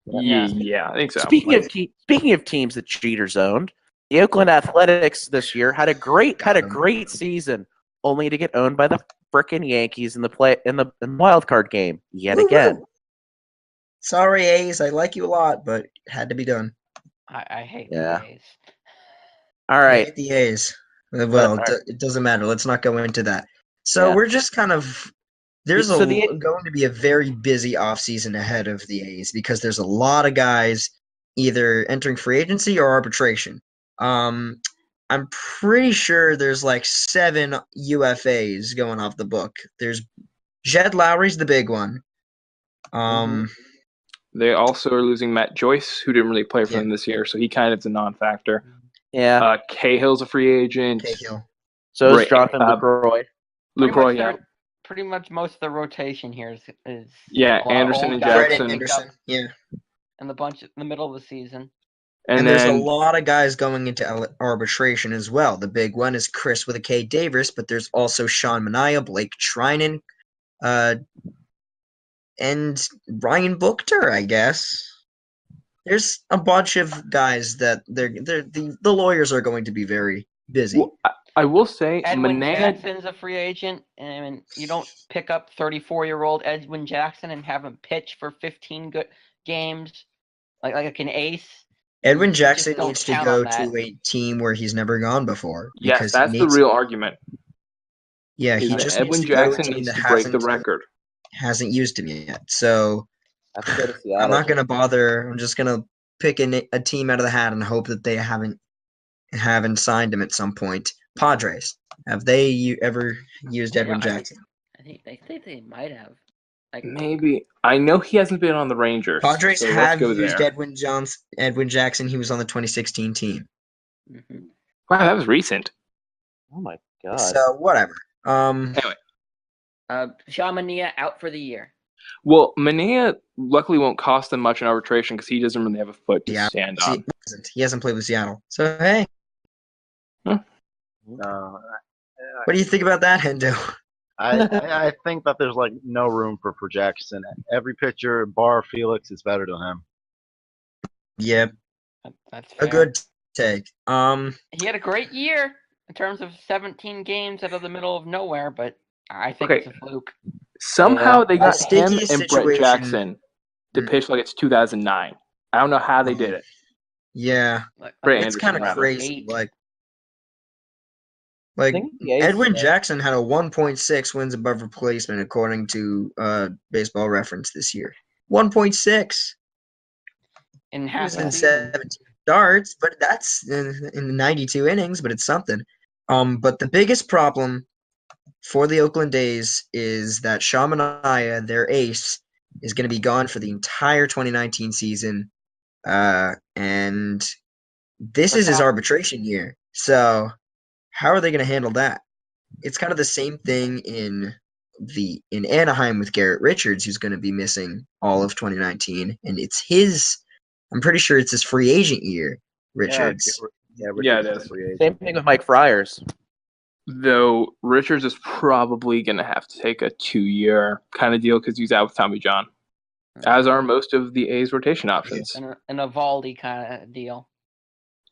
Yeah, I think so. Speaking of teams that Jeter's owned, the Oakland Athletics this year had a great season, only to get owned by the frickin' Yankees in the wild card game yet again. Sorry, A's. I like you a lot, but it had to be done. I hate the A's. All right. I hate the A's. Well, it doesn't matter. Let's not go into that. So we're just kind of there's going to be a very busy offseason ahead of the A's because there's a lot of guys either entering free agency or arbitration. I'm pretty sure there's like 7 UFAs going off the book. There's Jed Lowry's the big one. They also are losing Matt Joyce, who didn't really play for them this year, so he kind of is a non-factor. Yeah. Cahill's a free agent. Cahill. So is Jonathan Lucroy. Lucroy, yeah. Pretty much most of the rotation here is Anderson and Jackson. Anderson, yeah. And the bunch in the middle of the season. And there's a lot of guys going into arbitration as well. The big one is Chris with a K Davis, but there's also Sean Manaea, Blake Treinen, and Ryan Buchter, I guess. There's a bunch of guys that the lawyers are going to be very busy. Well, I will say Edwin Jackson's a free agent, and you don't pick up 34-year-old Edwin Jackson and have him pitch for 15 good games like an ace. Edwin Jackson needs to go to a team where he's never gone before. Yes, that's the real argument. Yeah, he just Edwin Jackson needs to break the record. Hasn't used him yet, so I'm not gonna bother. I'm just gonna pick a team out of the hat and hope that they haven't signed him at some point. Padres, have they ever used Edwin Jackson? I think they might have. Maybe. I know he hasn't been on the Rangers. Padres have used Edwin Jackson. He was on the 2016 team. Mm-hmm. Wow, that was recent. Oh my god. So whatever. Anyway. Sean Manaea out for the year. Well, Manaea luckily won't cost them much in arbitration because he doesn't really have a foot to stand on. He hasn't played with Seattle. So hey. What do you think about that, Hendo? I think that there's no room for Jackson. Every pitcher, bar Felix, is better than him. Yep. That's fair. A good take. He had a great year in terms of 17 games out of the middle of nowhere, but I think it's a fluke. Somehow they got him and Brett Jackson to pitch like it's 2009. I don't know how they did it. Yeah. It's kind of crazy. Edwin Jackson had a 1.6 wins above replacement according to Baseball Reference this year. 1.6. In half in 17 starts, but that's in 92 innings, but it's something. But the biggest problem for the Oakland A's is that Sean Manaea, their ace, is going to be gone for the entire 2019 season. And this is his arbitration year. So how are they going to handle that? It's kind of the same thing in Anaheim with Garrett Richards, who's going to be missing all of 2019, and it's his. I'm pretty sure it's his free agent year, Richards. Yeah, it is. Same thing with Mike Friars. Though Richards is probably going to have to take a 2-year kind of deal because he's out with Tommy John, as are most of the A's rotation options. An Evaldi kind of deal.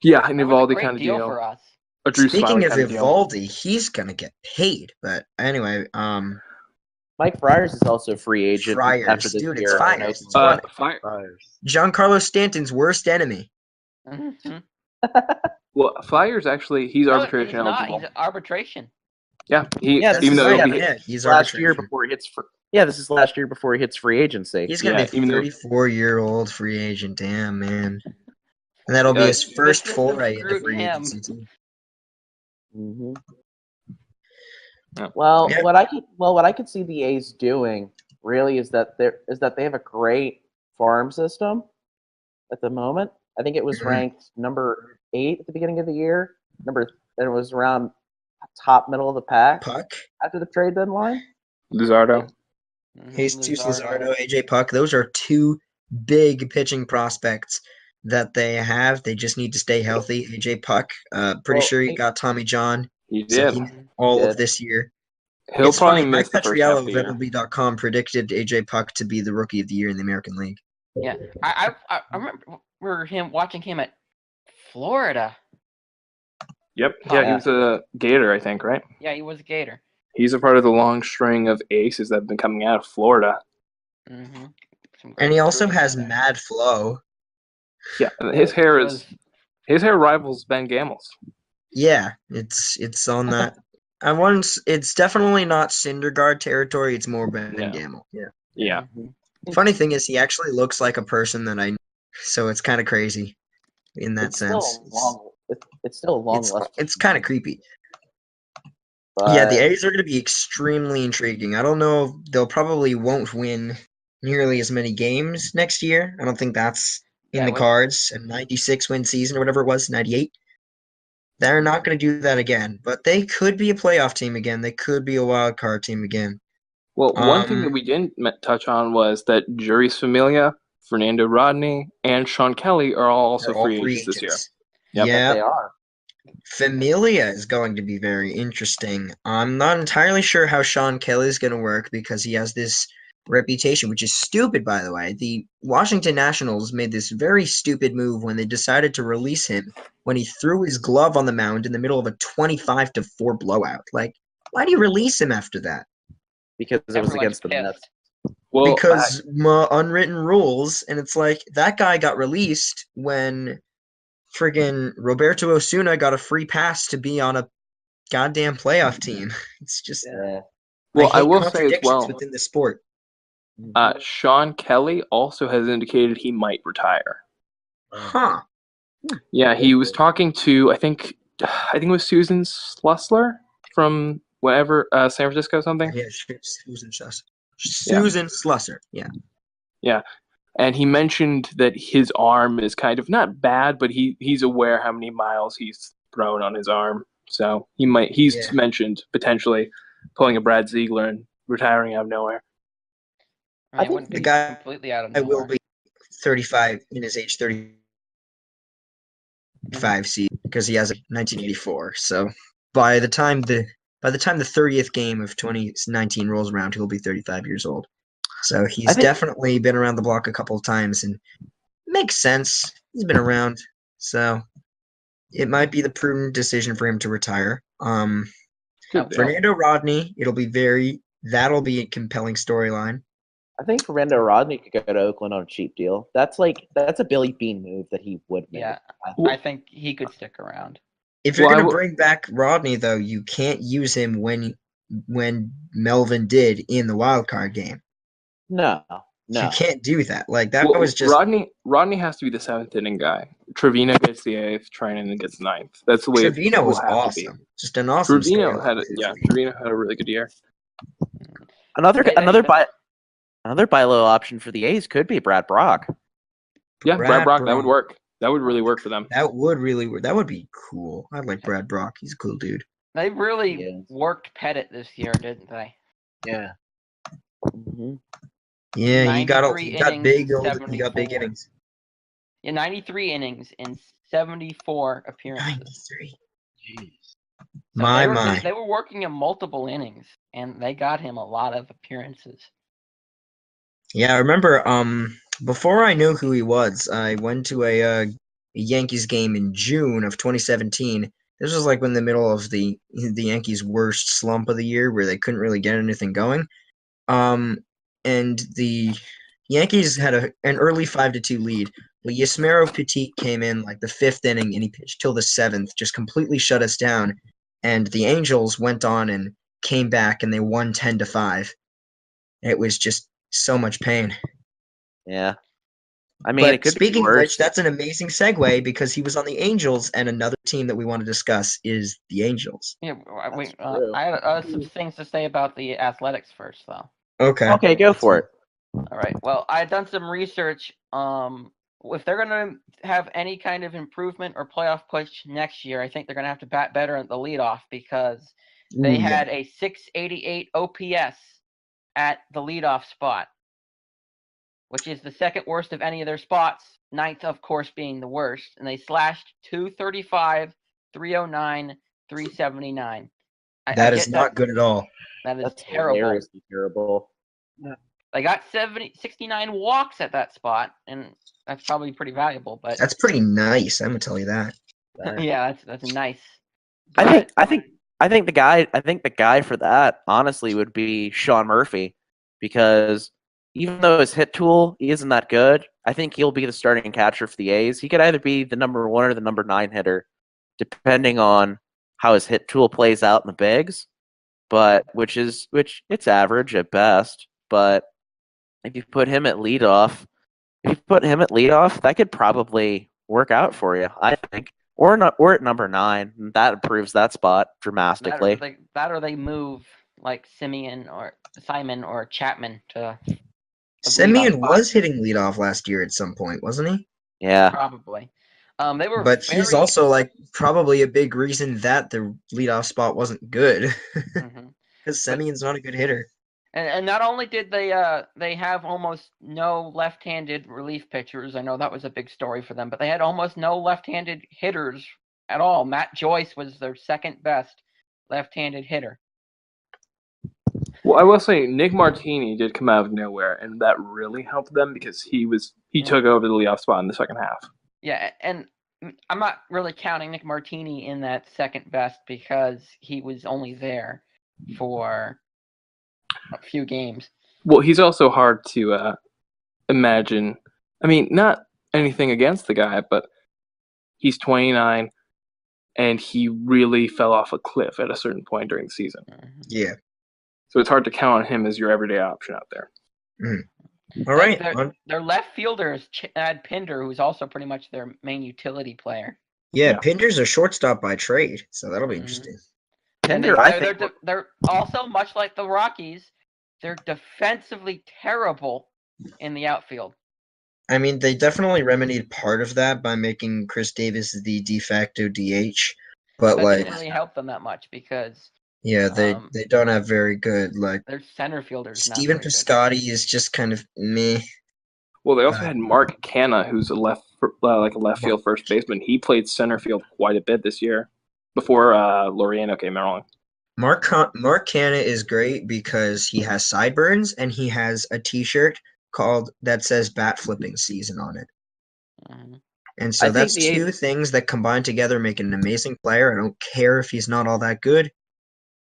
Yeah, an That was a Evaldi great kind of deal deal. for us. A Drew Speaking Smiley of kind of deal. Evaldi, he's going to get paid. But anyway, Mike Friars is also a free agent Friars, after this dude, year. it's I know Friars. some- It's funny. Fires. Giancarlo Stanton's worst enemy. Mhm. Well, Flyers actually, he's No, arbitration he's not. eligible. He's arbitration. Yeah, Yeah, this even is though right. he, He's last year arbitration. before he hits. This is last year before he hits free agency. He's gonna Yeah, be even though- 34-year-old free agent. Damn, man. And that'll be Yeah, his first this is foray into screwed free him. agency too. Mm-hmm. Yeah. Well, Yeah. what I could see the A's doing really is that they have a great farm system at the moment. I think it was Mhm. ranked number 8 at the beginning of the year. And it was around top middle of the pack Puck, after the trade deadline. Luzardo. Mhm, Jesus Luzardo, AJ Puck. Those are two big pitching prospects that they have. They just need to stay healthy. AJ Puck, pretty Well, sure he he- got Tommy John. He So did. he all did. of this year. He'll It's probably funny, miss Mike the first half Petriello of of the year. MLB.com predicted AJ Puck to be the rookie of the year in the American League. Yeah, I remember watching him at Florida. Yep. Yeah, he Yeah. was a Gator, I think, right? Yeah, he was a Gator. He's a part of the long string of aces that have been coming out of Florida. Mm-hmm. And he also has mad flow. Yeah, and his hair rivals Ben Gamel's. Yeah, it's on that. It's definitely not Syndergaard territory. It's more Ben Yeah. Gamel. Yeah. Yeah. Funny thing is, he actually looks like a person that I know, so it's kind of crazy in that It's sense. still a long It's list. it's kind of creepy. But Yeah, the A's are going to be extremely intriguing. I don't know if they'll probably won't win nearly as many games next year. I don't think that's in the cards. A 96 win season or whatever it was, 98. They're not going to do that again, but they could be a playoff team again. They could be a wild card team again. Well, one thing that we didn't touch on was that Juris Familia, Fernando Rodney, and Sean Kelly are all also They're all free agents this year. Yep. Yeah, they are. Familia is going to be very interesting. I'm not entirely sure how Sean Kelly is going to work because he has this reputation, which is stupid, by the way. The Washington Nationals made this very stupid move when they decided to release him when he threw his glove on the mound in the middle of a 25-4 blowout. Like, why do you release him after that? Because it was against the Mets. Well, Because unwritten rules, and it's like that guy got released when friggin' Roberto Osuna got a free pass to be on a goddamn playoff team. It's just Yeah. well, I hate will say as contradictions well, within the sport. Sean Kelly also has indicated he might retire. Huh. Yeah, he was talking to I think it was Susan Slusler from whatever San Francisco something. Yeah, Susan Slusser. Susan Slusser. Yeah. And he mentioned that his arm is kind of not bad, but he's aware how many miles he's thrown on his arm. So he's mentioned potentially pulling a Brad Ziegler and retiring out of nowhere. I think wouldn't the be guy completely out of I nowhere. will be 35 in his age 35 season because he has a 1984. So by the time the 30th game of 2019 rolls around, he'll be 35 years old. So he's definitely been around the block a couple of times, and makes sense. He's been around, so it might be the prudent decision for him to retire. Fernando Rodney, that'll be a compelling storyline. I think Fernando Rodney could go to Oakland on a cheap deal. That's a Billy Bean move that he would make. Yeah, I think he could stick around. If you're going to bring back Rodney, though, you can't use him when Melvin did in the wild card game. No. You can't do that. Like that was just Rodney has to be the 7th inning guy. Trevino gets the 8th, Trinan gets the 9th. That's the way Trevino was awesome. Just an awesome Trevino had a really good year. Another buy low option for the A's could be Brad Brock. Yeah, Brad Brock, that would work. That would really work for them. That would really work. That would be cool. I'd like Brad Brock. He's a cool dude. They really Yes. worked Pettit this year, didn't they? Yeah. hmm Yeah, he got 93 he got innings big. and He got big 74. innings. Yeah, 93 innings in 74 appearances. 93. Jeez. So My. they were working him multiple innings, and they got him a lot of appearances. Yeah, I remember. Before I knew who he was, I went to a Yankees game in June of 2017. This was like in the middle of the Yankees' worst slump of the year, where they couldn't really get anything going. And the Yankees had an early 5-2 lead. But Yasmero Petit came in like the 5th inning, and he pitched till the 7th, just completely shut us down. And the Angels went on and came back, and they won 10-5. It was just so much pain. Yeah. I mean, it But could be speaking of worse. which, that's an amazing segue because he was on the Angels, and another team that we want to discuss is the Angels. Yeah, wait, That's true. I had some things to say about the Athletics first, though. Okay. Okay, go for it. All right. Well, I had done some research. If they're gonna have any kind of improvement or playoff push next year, I think they're gonna have to bat better at the leadoff because they Ooh, yeah. had a 688 OPS at the leadoff spot, which is the second worst of any of their spots. Ninth, of course, being the worst, and they slashed 235, 309, 379. That is not good at all. That is That's terrible. hilariously terrible. They got 69 walks at that spot, and that's probably pretty valuable. But That's pretty nice. I'm gonna tell you that. yeah, that's nice. I think the guy for that honestly would be Sean Murphy, because even though his hit tool isn't that good, I think he'll be the starting catcher for the A's. He could either be the number 1 or the number 9 hitter, depending on how his hit tool plays out in the bigs. But which it's average at best. But if you put him at leadoff, that could probably work out for you, I think. Or at number 9. That improves that spot dramatically. That or they move like Simon or Chapman to. Semien was hitting leadoff last year at some point, wasn't he? Yeah. Probably. They were. But he's also like probably a big reason that the leadoff spot wasn't good. Because Semien's not a good hitter. And not only did they have almost no left-handed relief pitchers. I know that was a big story for them, but they had almost no left-handed hitters at all. Matt Joyce was their second best left-handed hitter. Well, I will say Nick Martini did come out of nowhere, and that really helped them because he took over the leadoff spot in the second half. Yeah, and I'm not really counting Nick Martini in that second best because he was only there for a few games. Well, he's also hard to imagine. I mean, not anything against the guy, but he's 29, and he really fell off a cliff at a certain point during the season. Yeah. So it's hard to count on him as your everyday option out there. All right. Their left fielder is Chad Pinder, who's also pretty much their main utility player. Yeah, Pinder's a shortstop by trade, so that'll be interesting. Pinder, they're also much like the Rockies. They're defensively terrible in the outfield. I mean, they definitely remedied part of that by making Chris Davis the de facto DH, but that didn't really help them that much because they don't have very good their center fielders. Steven Piscotty is just kind of meh. Well, they also had Mark Canha, who's a left field first baseman. He played center field quite a bit this year before Laureano came along. Mark Canha is great because he has sideburns and he has a T-shirt that says "Bat Flipping Season" on it. And so that's two things that combined together make an amazing player. I don't care if he's not all that good.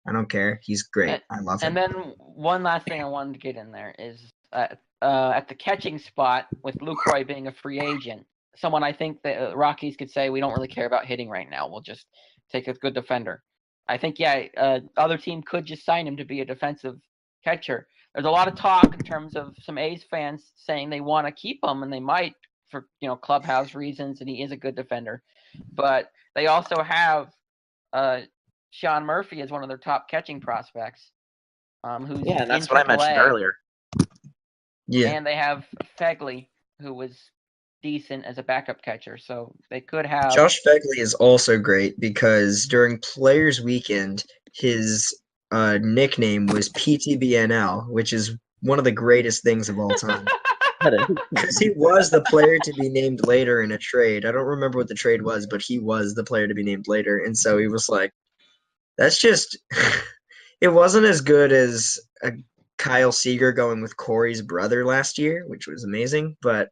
I don't care. He's great. I love him. And then one last thing I wanted to get in there is at the catching spot, with Lucroy being a free agent, someone I think the Rockies could say, we don't really care about hitting right now. We'll just take a good defender. I think, other team could just sign him to be a defensive catcher. There's a lot of talk in terms of some A's fans saying they want to keep him, and they might for clubhouse reasons, and he is a good defender. But they also have Sean Murphy as one of their top catching prospects. Who's and that's in what I mentioned earlier. Yeah. And they have Fegley, who was decent as a backup catcher, so they could have. Josh Beckley is also great because during Players Weekend, his nickname was PTBNL, which is one of the greatest things of all time. Because he was the player to be named later in a trade. I don't remember what the trade was, but he was the player to be named later. And so he was like, that's just it wasn't as good as Kyle Seager going with Corey's brother last year, which was amazing, but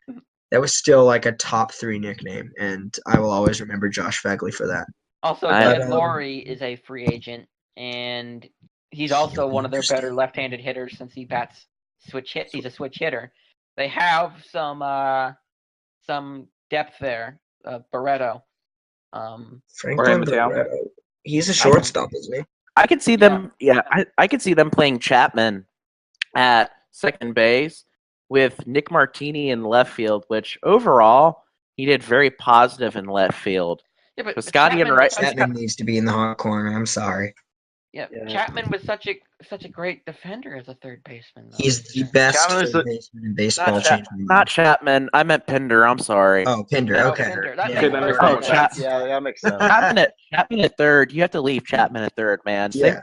that was still like a top 3 nickname, and I will always remember Josh Beckley for that. Also, Jed Lowry is a free agent, and he's also one of their better left-handed hitters since he bats switch hit. He's a switch hitter. They have some depth there. Barreto. Franklin Barreto. He's a shortstop, isn't he? I could see them. Yeah, I could see them playing Chapman at second base with Nick Martini in left field, which overall he did very positive in left field. Yeah, but Scotty and Wright. Chapman needs to be in the hot corner. I'm sorry. Yeah, Chapman was such a great defender as a third baseman. Though. He's the best third baseman in baseball. Not Chapman. I meant Pinder. I'm sorry. Oh, Pinder. Okay. Pinder. That makes sense. Chapman at third. You have to leave Chapman at third, man. Yeah.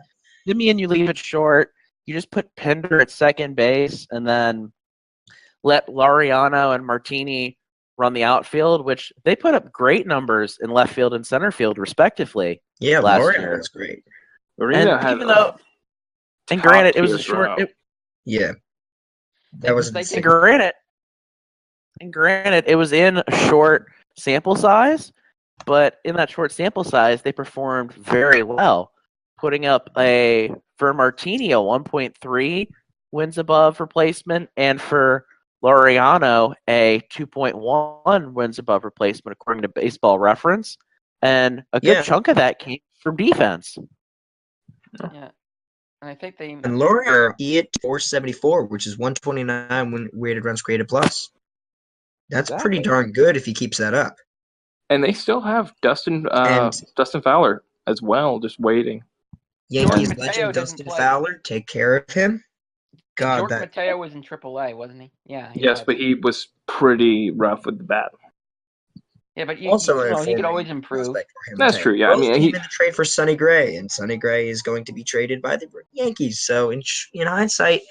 Simeon, you leave it short. You just put Pinder at second base, and then let Laureano and Martini run the outfield, which they put up great numbers in left field and center field, respectively. Yeah, last Laureano year. was great. And granted, it was a short. That was granted, it was in a short sample size, but in that short sample size, they performed very well, putting up for Martini a 1.3 wins above replacement, and for Laureano a 2.1 wins above replacement, according to Baseball Reference, and a good chunk of that came from defense. Yeah, and I think they. And Laureano, he hit 474, which is 129 when weighted runs created plus. That's pretty darn good if he keeps that up. And they still have Dustin Fowler as well, just waiting. Yankees legend Dustin Fowler, take care of him. God, Jordan Mateo was in AAA, wasn't he? Yeah. Yes, but he was pretty rough with the bat. Yeah, but he could always improve. That's true. Yeah, I mean, he made the trade for Sonny Gray, and Sonny Gray is going to be traded by the Yankees. So, in hindsight,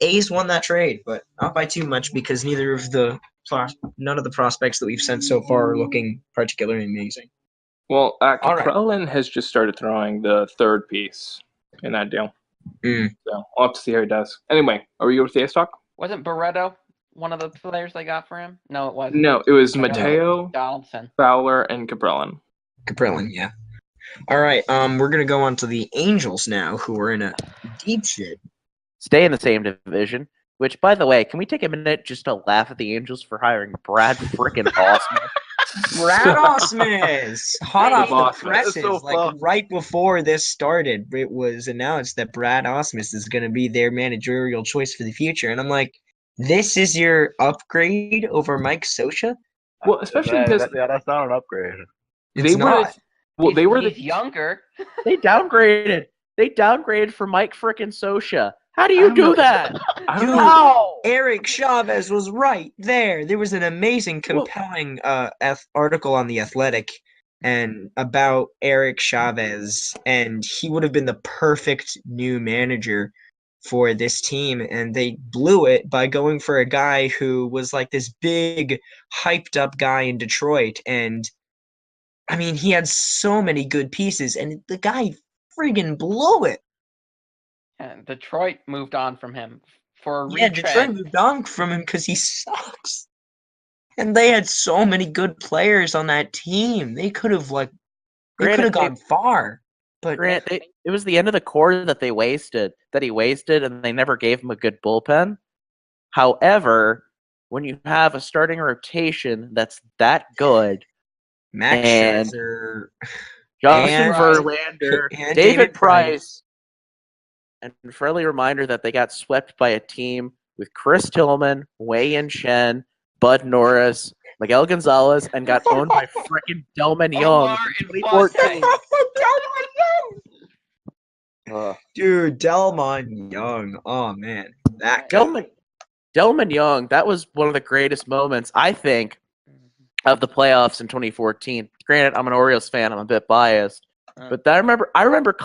A's won that trade, but not by too much because none of the prospects that we've sent so far are looking particularly amazing. Well, Caprellin has just started throwing the third piece in that deal. So I'll have to see how he does. Anyway, are we going with the A's talk? Wasn't Barreto one of the players they got for him? No, it wasn't. No, it was Mateo, Donaldson, Fowler, and Caprellin. Yeah. All right, we're going to go on to the Angels now, who are in a deep shit. Stay in the same division, which, by the way, can we take a minute just to laugh at the Angels for hiring Brad frickin' Ausmus? Brad Ausmus! Hot off the presses. Right before this started, it was announced that Brad Ausmus is going to be their managerial choice for the future. And I'm like, this is your upgrade over Mike Scioscia? Well, especially because that's not an upgrade. It's not. Well, he's younger. They downgraded. For Mike frickin' Scioscia. How do you do that? Eric Chavez was right there. There was an amazing, compelling article on The Athletic and about Eric Chavez, and he would have been the perfect new manager for this team, and they blew it by going for a guy who was like this big, hyped up guy in Detroit, and I mean, he had so many good pieces, and the guy friggin' blew it. And Detroit moved on from him for a retread. Detroit moved on from him because he sucks. And they had so many good players on that team. They could have gone far. But Grant, it was the end of the core that he wasted, and they never gave him a good bullpen. However, when you have a starting rotation that's that good, Max Scherzer, Justin Verlander, David Price. And a friendly reminder that they got swept by a team with Chris Tillman, Wei-Yin Chen, Bud Norris, Miguel Gonzalez, and got owned by frickin' Delman Young in 2014. Dude, Delman Young. Oh, man. Delman Young, that was one of the greatest moments, I think, of the playoffs in 2014. Granted, I'm an Orioles fan. I'm a bit biased, but I remember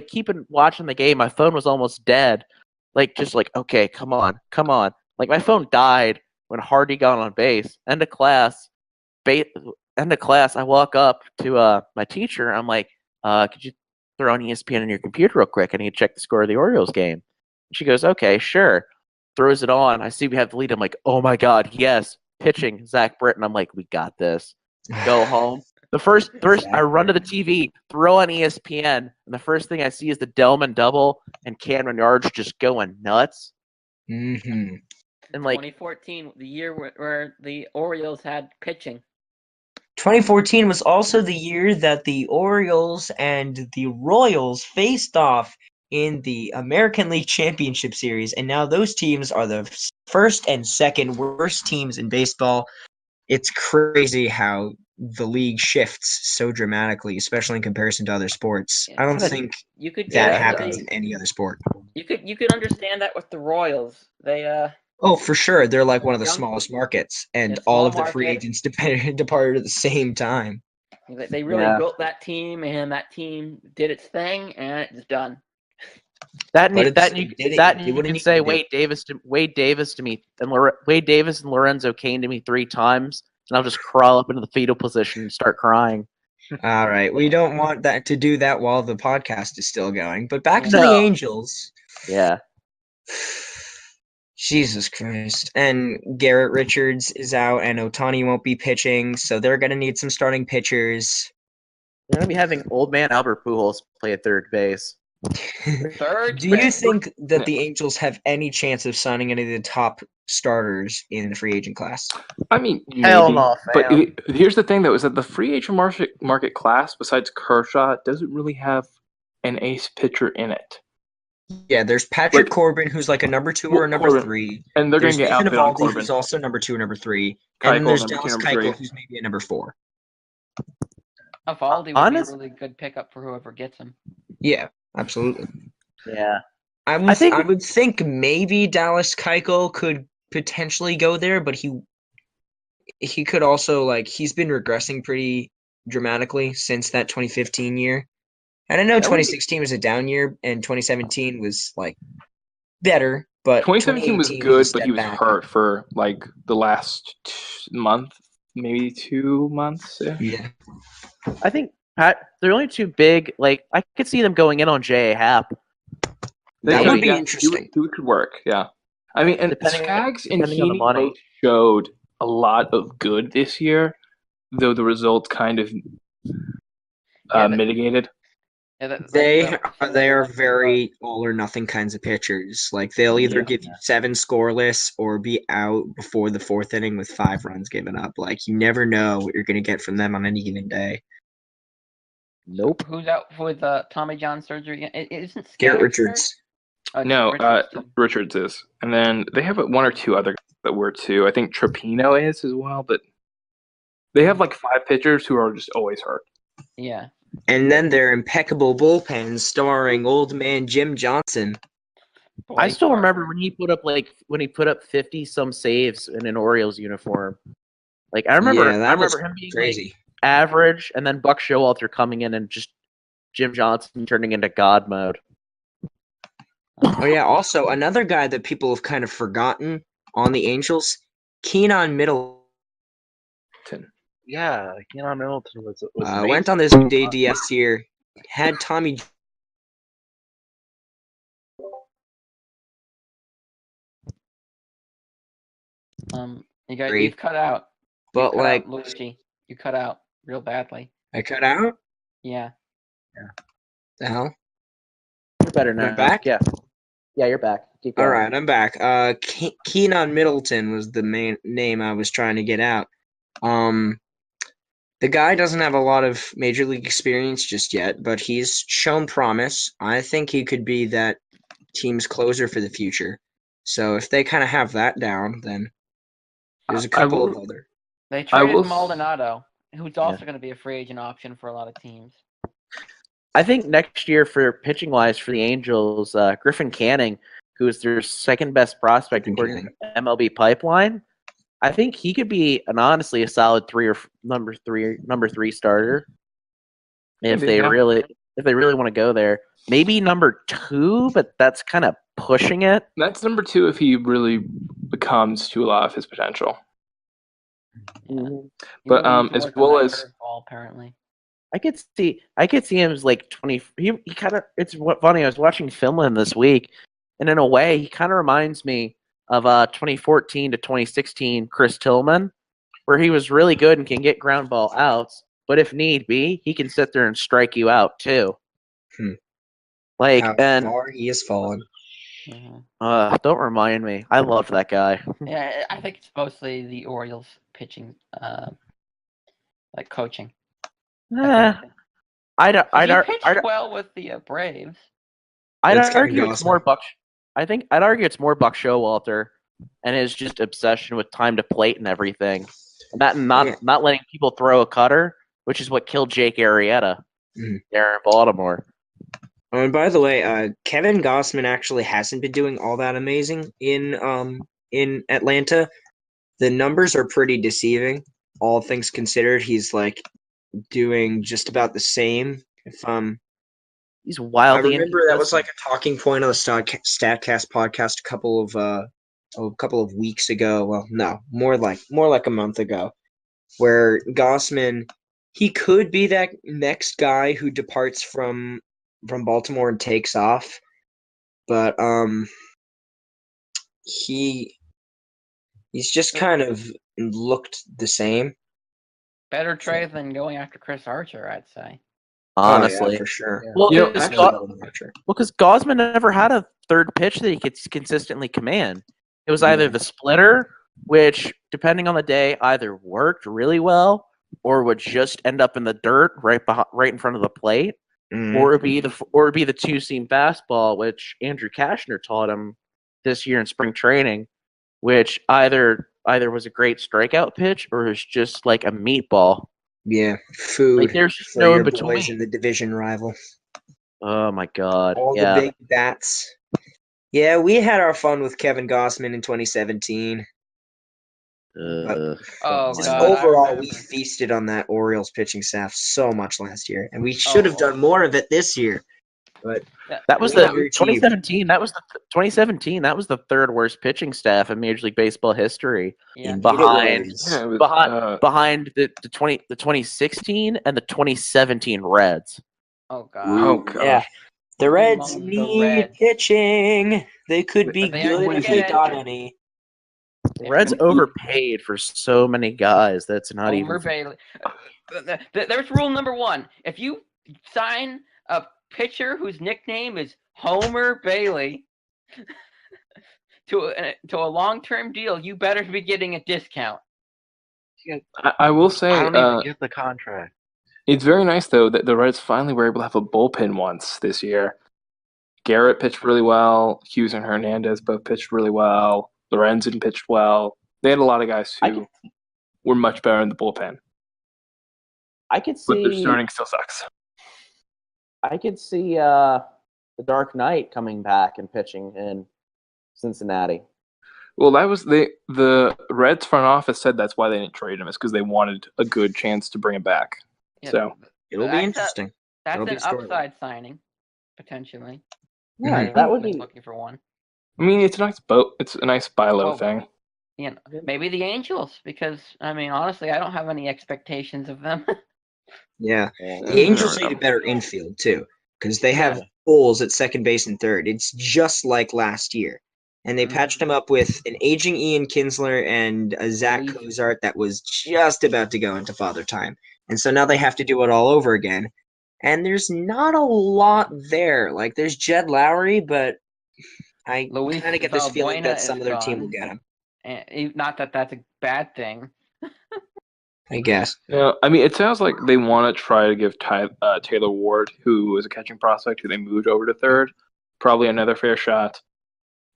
keeping watching the game. My phone was almost dead. Just okay, come on. Like my phone died when Hardy got on base. End of class. I walk up to my teacher. I'm like, could you throw on ESPN on your computer real quick? I need to check the score of the Orioles game. She goes, okay, sure. Throws it on. I see we have the lead. I'm like, oh my God, yes. Pitching, Zach Britton. I'm like, we got this. Go home. The first I run to the TV, throw on ESPN, and the first thing I see is the Delman double and Cameron Yards just going nuts. Mm-hmm. And 2014, the year where the Orioles had pitching. 2014 was also the year that the Orioles and the Royals faced off in the American League Championship Series, and now those teams are the first and second worst teams in baseball. It's crazy how the league shifts so dramatically, especially in comparison to other sports. I don't think that happens in any other sport. You could understand that with the Royals. They Oh, for sure. They're like one of the smallest markets, and all of the free agents departed at the same time. They really built that team, and that team did its thing, and it's done. You can say Wade Davis to me, and Wade Davis and Lorenzo Cain to me 3 times, and I'll just crawl up into the fetal position and start crying. All right, we don't want that to do that while the podcast is still going. But back to the Angels. Yeah. Jesus Christ. And Garrett Richards is out, and Ohtani won't be pitching, so they're going to need some starting pitchers. They're going to be having old man Albert Pujols play at third base. Do you think that the Angels have any chance of signing any of the top starters in the free agent class? I mean, hell no. But here's the thing, though, is that the free agent market class, besides Kershaw, doesn't really have an ace pitcher in it. Yeah, there's Patrick Corbin, who's like a number 2 or a number 3. And they're going to get outbid on Corbin. Who's also number 2 or number 3. Keuchel, and there's Dallas Keuchel, who's maybe a number 4. Eovaldi would be a really good pickup for whoever gets him. Yeah, absolutely. Yeah. I would think maybe Dallas Keuchel could potentially go there, but he could also, he's been regressing pretty dramatically since that 2015 year. And I know 2016 was a down year, and 2017 was better, but 2017 was good, but he was hurt for the last month, maybe 2 months. Yeah. I think they're only 2 big. I could see them going in on J.A. Happ. That would be interesting. It could work, yeah. I mean, and Skaggs and Heaney both showed a lot of good this year, though the results kind of mitigated. Yeah, they are very all or nothing kinds of pitchers. They'll either give you 7 scoreless or be out before the 4th inning with 5 runs given up. You never know what you're going to get from them on any given day. Nope. Who's out with Tommy John surgery? Isn't Garrett Richards? No, Richards is. And then they have 1 or 2 other guys that were too. I think Trapino is as well, but they have 5 pitchers who are just always hurt. Yeah. And then their impeccable bullpen starring old man Jim Johnson. I still remember when he put up 50 some saves in an Orioles uniform. I remember him being crazy. Average, and then Buck Showalter coming in and just Jim Johnson turning into God mode. Oh yeah, also another guy that people have kind of forgotten on the Angels, Keenan Middleton. Yeah, Keenan Middleton was went on this day DS year, had Tommy. You've cut out. But Luigi, you cut out real badly. I cut out? Yeah. The hell? You're better now. You're back? Yeah, you're back. Keep going. All right, I'm back. Keenan Middleton was the main name I was trying to get out. The guy doesn't have a lot of major league experience just yet, but he's shown promise. I think he could be that team's closer for the future. So if they kind of have that down, then there's a couple of other. They traded Maldonado, who's also going to be a free agent option for a lot of teams. I think next year for pitching-wise for the Angels, Griffin Canning, who is their second best prospect according to MLB Pipeline, I think he could be honestly a solid number three starter if Maybe, they yeah. really want to go there. Maybe number 2, but that's kind of pushing it. That's number 2 if he really becomes to a lot of his potential. Yeah. But as well as ball, apparently. I could see him as like 20. He kind of. It's funny. I was watching Finland this week, and in a way, he kind of reminds me of 2014 to 2016 Chris Tillman, where he was really good and can get ground ball outs, but if need be, he can sit there and strike you out too. Like, How and far he has fallen. don't remind me. I loved that guy. Yeah, I think it's mostly the Orioles pitching, like coaching. I'd He pitched well with the Braves. I'd It's Kevin argue it's Gausman. more Buck. I'd argue it's more Buck Showalter and his just obsession with time to plate and everything, and not letting people throw a cutter, which is what killed Jake Arrieta there in Baltimore. Oh, and by the way, Kevin Gausman actually hasn't been doing all that amazing in Atlanta. The numbers are pretty deceiving. All things considered, he's like doing just about the same. If He's I wildly. remember that was like a talking point on the Statcast podcast a couple of weeks ago. Well, no, more like a month ago, where Gausman, he could be that next guy who departs from Baltimore and takes off, but he's just kind of looked the same. Better trade than going after Chris Archer, I'd say. Honestly, Oh, yeah, for sure. Well, Archer. because Gausman never had a third pitch that he could consistently command. It was either the splitter, which, depending on the day, either worked really well or would just end up in the dirt right in front of the plate, or it'd be the two-seam fastball, which Andrew Kashner taught him this year in spring training, which either was a great strikeout pitch or is just like a meatball. Yeah, food Like, there's just for no your in between. boys in the division rival. Oh my god! All the big bats. Yeah, we had our fun with Kevin Gausman in 2017. Oh, Just God, overall, we feasted on that Orioles pitching staff so much last year, and we should have done more of it this year. But that was we the overachieved. 2017. That was the 2017. That was the third worst pitching staff in Major League Baseball history, Yeah. behind Yeah, it was, behind the 2016 and the 2017 Reds. Oh God. Oh god. Yeah, the Reds The need Reds. pitching. They could be But they aren't good gonna if they get got it. any. The Reds overpaid for so many guys. That's not Homer even. Bailey. There's rule number 1. If you sign a pitcher whose nickname is Homer Bailey to a long-term deal, you better be getting a discount. I will say, I don't even get the contract. it's very nice though that the Reds finally were able to have a bullpen once this year. Garrett pitched really well. Hughes and Hernandez both pitched really well. Lorenzen pitched well. They had a lot of guys who were much better in the bullpen. I could But their see. starting still sucks. I could see the Dark Knight coming back and pitching in Cincinnati. Well, that was the Reds front office said that's why they didn't trade him, is because they wanted a good chance to bring him back. Yeah, So It'll be interesting. That's That'll be an a storyline. upside signing, potentially. Yeah, that would be. Looking for one. I mean, it's a nice boat. It's a nice buy low Oh. thing. You know, maybe the Angels, because I mean, honestly, I don't have any expectations of them. Yeah, the Angels need a better infield too, because they have holes at second base and third. It's just like last year, and they patched him up with an aging Ian Kinsler and a Zach Cozart that was just about to go into Father Time, and so now they have to do it all over again. And there's not a lot there. Like, there's Jed Lowry, but I Luis kind of get this feeling Valbuena that some is other team gone. will get him. And not that that's a bad thing. I guess. Yeah, I mean, it sounds like they want to try to give Taylor Ward, who is a catching prospect, who they moved over to third, probably another fair shot.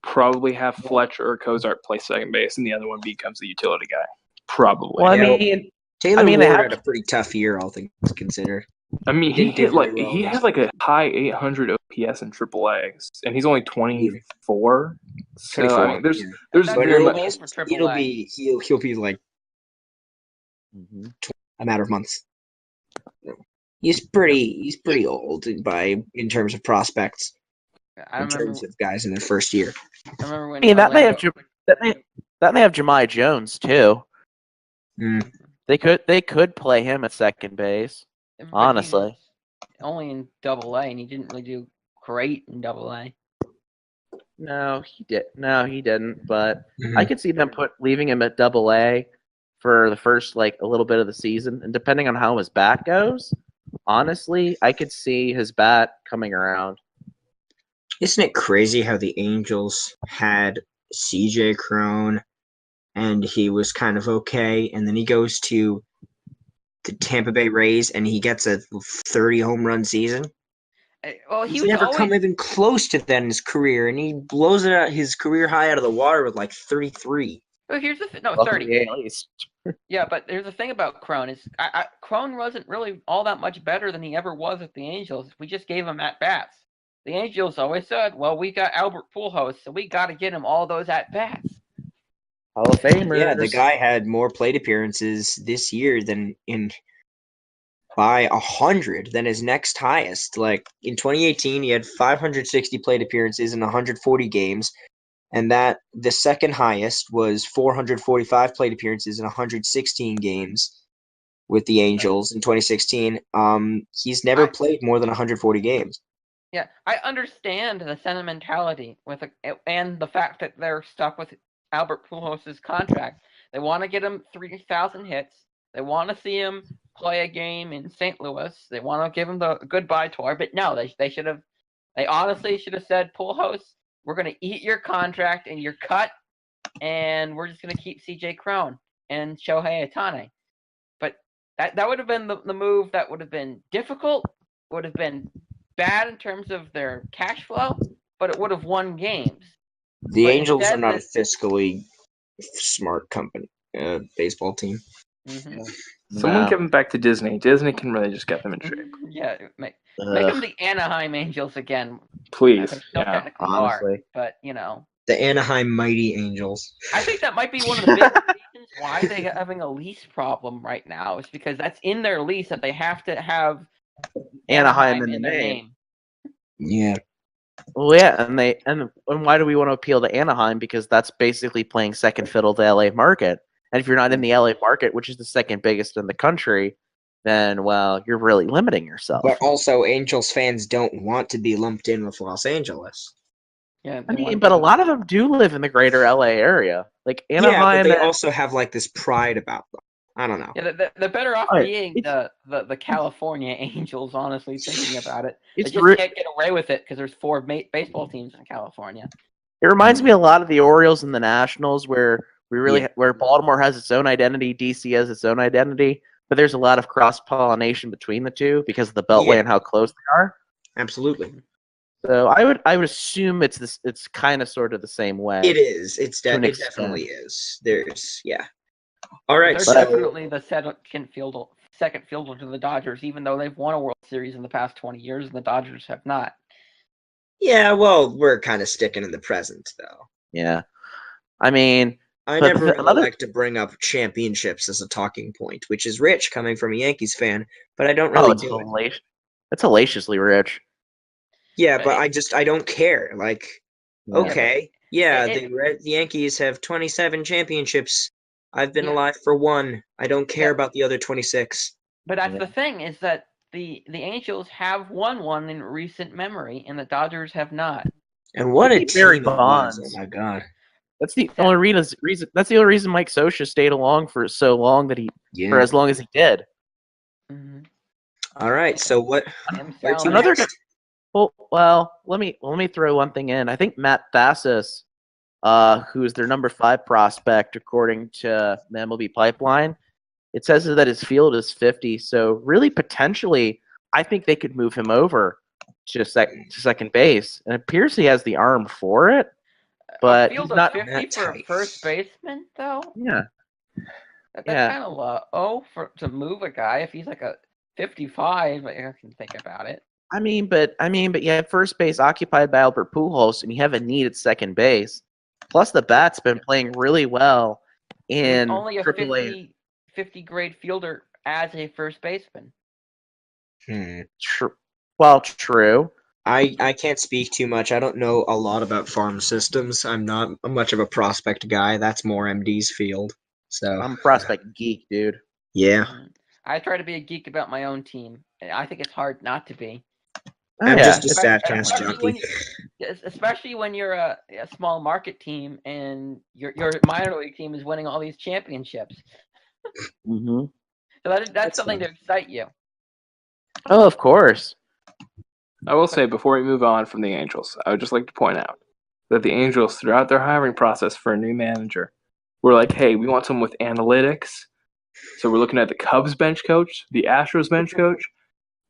Probably have Fletcher or Cozart play second base, and the other one becomes the utility guy. Probably. Well, I Yeah. mean, Taylor they Ward have- had a pretty tough year, all things considered. I mean, he didn't do hit very well he this had like a high 800 OPS in AAA, and he's only 24. So I 24. mean, there's Yeah. there's That's But very the much. game for it'll AAA. be he'll be like Mhm. a matter of months. He's pretty old in terms of prospects, I in terms remember. of guys in their first year. I remember I when mean, that may have Orlando. that may have Jahmai Jones too. Mm. They could play him at second base. But he Honestly. was only in Double A, and he didn't really do great in Double A. No, he did. No, he didn't. But Mhm. I could see them leaving him at Double A for the first like a little bit of the season, and depending on how his bat goes, honestly, I could see his bat coming around. Isn't it crazy how the Angels had CJ Crone and he was kind of okay, and then he goes to the Tampa Bay Rays and he gets a 30 home run season? Well, he He's was never always. come even close to that in his career, and he blows it out his career high out of the water with like 33. Well, here's the no Luckily, 30. at least. Yeah, but there's the thing about Crone is Crone wasn't really all that much better than he ever was at the Angels. We just gave him at bats. The Angels always said, "Well, we got Albert Pujols, so we got to get him all those at bats." Hall of Famers. Yeah, the guy had more plate appearances this year than by 100 than his next highest. Like in 2018, he had 560 plate appearances in 140 games, and that the second highest was 445 plate appearances in 116 games with the Angels in 2016. He's never played more than 140 games. Yeah, I understand the sentimentality and the fact that they're stuck with Albert Pujols' contract. They want to get him 3,000 hits. They want to see him play a game in St. Louis. They want to give him the goodbye tour. But no, they honestly should have said, Pujols, we're going to eat your contract and your cut, and we're just going to keep CJ Crone and Shohei Ohtani. But that would have been the move that would have been difficult, would have been bad in terms of their cash flow, but it would have won games. The But Angels are instead not a fiscally smart baseball team. Mm-hmm. Someone No. give them back to Disney. Disney can really just get them in shape. Yeah, make them the Anaheim Angels again. Please. They still Yeah. technically Honestly. are, but you know, The Anaheim Mighty Angels. I think that might be one of the big reasons why they're having a lease problem right now. Is because that's in their lease that they have to have Anaheim in in their the name. Yeah. Well, yeah, and why do we want to appeal to Anaheim? Because that's basically playing second fiddle to the LA market. And if you're not in the LA market, which is the second biggest in the country, then well, you're really limiting yourself. But also, Angels fans don't want to be lumped in with Los Angeles. Yeah, I mean, but a lot of them do live in the greater LA area, like Anaheim. Yeah, but they also have like this pride about them. I don't know. Yeah, they're better off Right, being the California Angels. Honestly, thinking about it, they It's just re- can't get away with it because there's 4 baseball teams in California. It reminds me a lot of the Orioles and the Nationals, where Yeah. where Baltimore has its own identity, DC has its own identity, but there's a lot of cross pollination between the two because of the Beltway Yeah. and how close they are. Absolutely. So I would assume it's kind of sort of the same way. It is. It an extent. definitely is. Yeah. All right. They're So definitely the second fielder to the Dodgers, even though they've won a World Series in the past 20 years, and the Dodgers have not. yeah, well, we're kind of sticking in the present though. Yeah, I mean, I But never really another- like to bring up championships as a talking point, which is rich coming from a Yankees fan, but I don't really it's do it. it's hellaciously rich. Yeah, but I don't care. Like, Yeah. okay, yeah, It- the Yankees have 27 championships. I've been Yeah. alive for one. I don't care Yeah. about the other 26. But that's Yeah. the thing is that the Angels have won one in recent memory, and the Dodgers have not. And what a Maybe Barry team it was. Bonds. Oh my god. That's the only reason. That's the only reason Mike Scioscia stayed along for so long for Yeah. as long as he did. Mm-hmm. All right. So where to Another next? Well, let me throw one thing in. I think Matt Thassis, who is their number 5 prospect according to the MLB Pipeline, it says that his field is 50. So really, potentially, I think they could move him over to second base. And it appears he has the arm for it, but a field he's of not. 50 that for a tight. first baseman, though. Yeah, That's Yeah. kind of low to move a guy if he's like a 55. I can think about it. I mean, but you have first base occupied by Albert Pujols, and you have a need at second base. Plus, the bat's been playing really well in only a AAA. 50 grade fielder as a first baseman. Well, true. I can't speak too much. I don't know a lot about farm systems. I'm not much of a prospect guy. That's more MD's field. So I'm a prospect geek, dude. yeah, I try to be a geek about my own team. I think it's hard not to be. I'm yeah. just a Statcast Especially junkie. especially when you're a small market team and your minor league team is winning all these championships. Mm-hmm. So that's That's something fun. to excite you. Oh, of course. I will say, before we move on from the Angels, I would just like to point out that the Angels, throughout their hiring process for a new manager, were like, hey, we want someone with analytics. So we're looking at the Cubs bench coach, the Astros bench coach,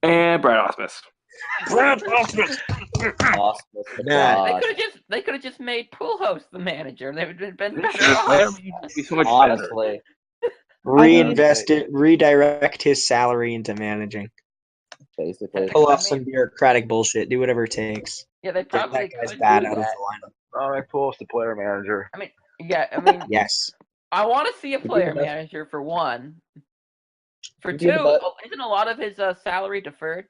and Brad Ausmus. Nah. They could have just made Pujols the manager. They would have been better That off. would be so much better. Honestly. Reinvest it, redirect his salary into managing. Basically. Pull off some bureaucratic bullshit. Do whatever it takes. Yeah, they Get probably that guy's could bad do out of the that. lineup. All right, pull us the player manager. Yeah, I mean, Yes. I want to see a Could be player the best. manager for one. For Could be the two, best. isn't a lot of his salary deferred?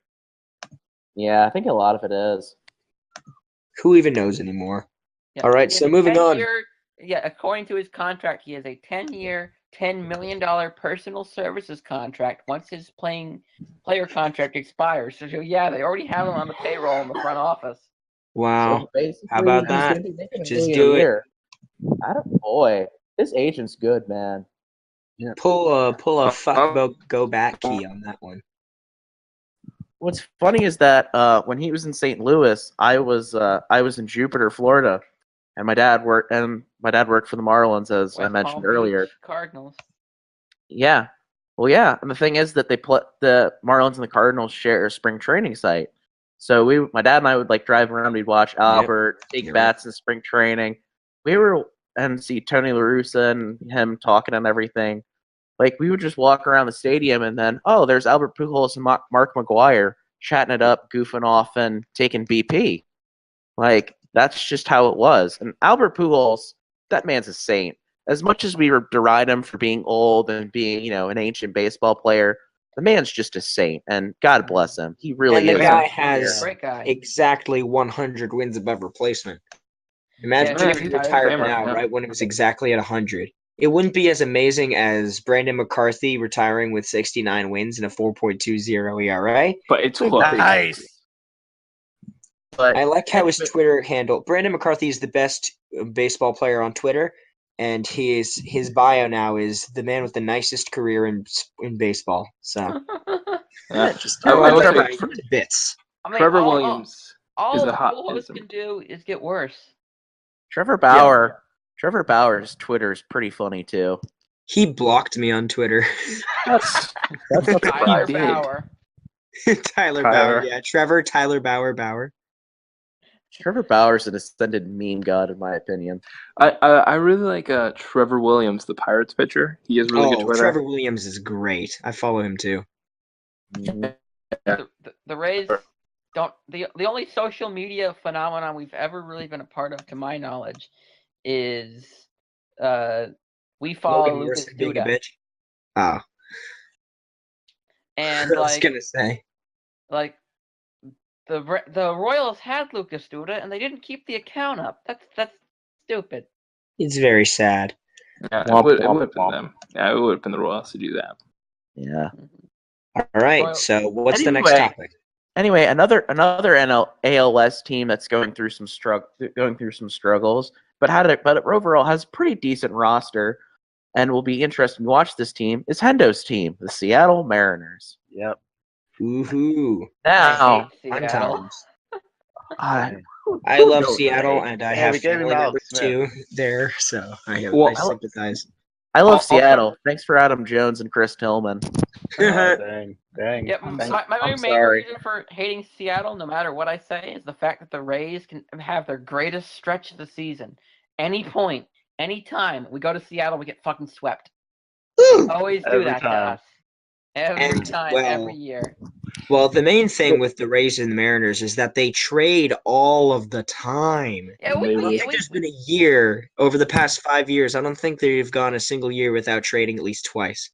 Yeah, I think a lot of it is. Who even knows anymore? Yeah, All right, he has so a moving on. 10-year Yeah, according to his contract, he has a 10-year, $10 million personal services contract once his player contract expires. So yeah, they already have him on the payroll in the front office. Wow. So basically, How about he's that? gonna be making $1 Just million do a it. year. Boy, this agent's good, man. Pull a fuck about go back key on that one. What's funny is that when he was in St. Louis, I was in Jupiter, Florida, and my dad worked for the Marlins, as I West mentioned Palm earlier. Beach Cardinals. Yeah, well, yeah, and the thing is that the Marlins and the Cardinals share a spring training site. So my dad and I would like drive around. We'd watch Albert take You're bats in spring training. We were and see Tony La Russa and him talking and everything. Like, we would just walk around the stadium, and then, oh, there's Albert Pujols and Mark McGwire chatting it up, goofing off, and taking BP. Like, that's just how it was. And Albert Pujols, that man's a saint. As much as we deride him for being old and being, an ancient baseball player, the man's just a saint, and God bless him. He really And the is. guy He's a has great guy. exactly 100 wins above replacement. Imagine Yeah, if he he retired retired now, yeah. right when it was exactly at 100. It wouldn't be as amazing as Brandon McCarthy retiring with 69 wins and a 4.20 ERA. But it's close. Nice. But I like how his Twitter handle. Brandon McCarthy is the best baseball player on Twitter, and his bio now is the man with the nicest career in baseball. So Yeah. just I will say, Trevor bits. I mean, Trevor all Williams is all a hot. Pujols can do is get worse. Trevor Bauer's Twitter is pretty funny too. He blocked me on Twitter. That's not Tyler surprising. did. Bauer. Tyler Tyler. Bauer, yeah, Tyler Bauer. Trevor Bauer's an ascended meme god, in my opinion. I really like Trevor Williams, the Pirates pitcher. He has really good Twitter. Trevor Williams is great. I follow him too. Mhm. The Rays don't. The only social media phenomenon we've ever really been a part of, to my knowledge, is we follow Logan Lucas Morrison being a Duda, bitch. Oh, and I was gonna say. the Royals had Lucas Duda, and they didn't keep the account up. That's stupid. It's very sad. Yeah, Womp, it would womp, have been womp. them. Yeah, it would have been the Royals to do that. Yeah. All right, Well, so what's the next anyway. topic? Anyway, another ALS team that's going through some struggles, but overall has a pretty decent roster, and will be interesting to watch this team is Hendo's team, the Seattle Mariners. Yep. Woohoo! Now, I hate Fun Seattle. times. I I love don't Seattle, say. and I Yeah, have we gave him family Alex members Smith. too there, so I Well, sympathize. I love I'll Seattle. Thanks for Adam Jones and Chris Tillman. Dang. Yep, I'm my main sorry. reason for hating Seattle, no matter what I say, is the fact that the Rays can have their greatest stretch of the season. Any point, any time we go to Seattle, we get fucking swept. Always do Every that to time. us. Every And, time, well, every year. Well, the main thing with the Rays and the Mariners is that they trade all of the time. Yeah, I don't we, think there's been a year over the past 5 years. I don't think they've gone a single year without trading at least twice.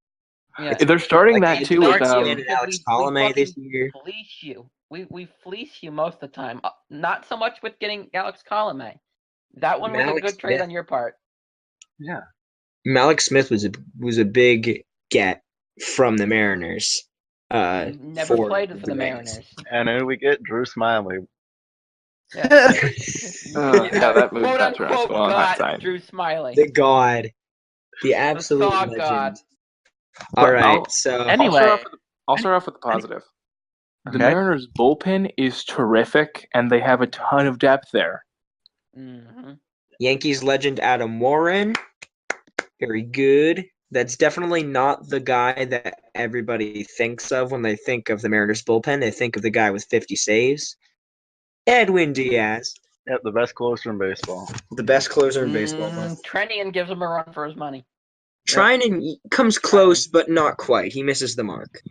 yeah. They're starting Like that too with Martian and Alex Colomé this fucking year. fleece you. We fleece you most of the time. Not so much with getting Alex Colomé. That one was a Malik good trade Smith. on your part. Yeah. Malik Smith was a big get from the Mariners. He never for played for the Rays. Mariners. And then we get Drew Smiley. Yeah. Yeah, that moved Quote that to us unquote well on God, hindsight. Drew Smiley. The god, the absolute Saw legend. god. All But right, I'll- so Anyway, I'll start off with the positive. The Okay. Mariners' bullpen is terrific, and they have a ton of depth there. Mhm. Yankees legend Adam Warren, very good. That's definitely not the guy that everybody thinks of when they think of the Mariners bullpen. They think of the guy with 50 saves. Edwin Diaz, Yep, the best closer in baseball. the best closer in baseball. Trenian gives him a run for his money. Trinan comes close, but not quite. He misses the mark,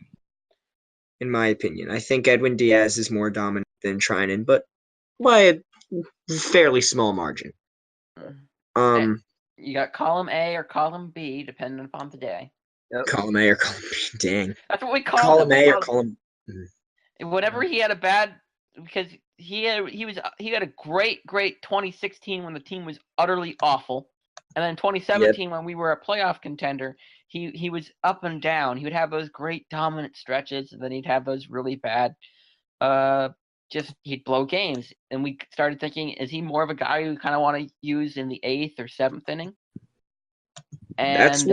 in my opinion. I think Edwin Diaz is more dominant than Trinan, but by a fairly small margin. You got column A or column B, depending upon the day. Column A or column B. Dang. That's what we call Column him. A or column. Whenever he had a bad, because he had a great 2016 when the team was utterly awful, and then 2017 when we were a playoff contender, he was up and down. He would have those great dominant stretches, and then he'd have those really bad. He'd blow games, and we started thinking, is he more of a guy who kind of want to use in the 8th or 7th inning? And That's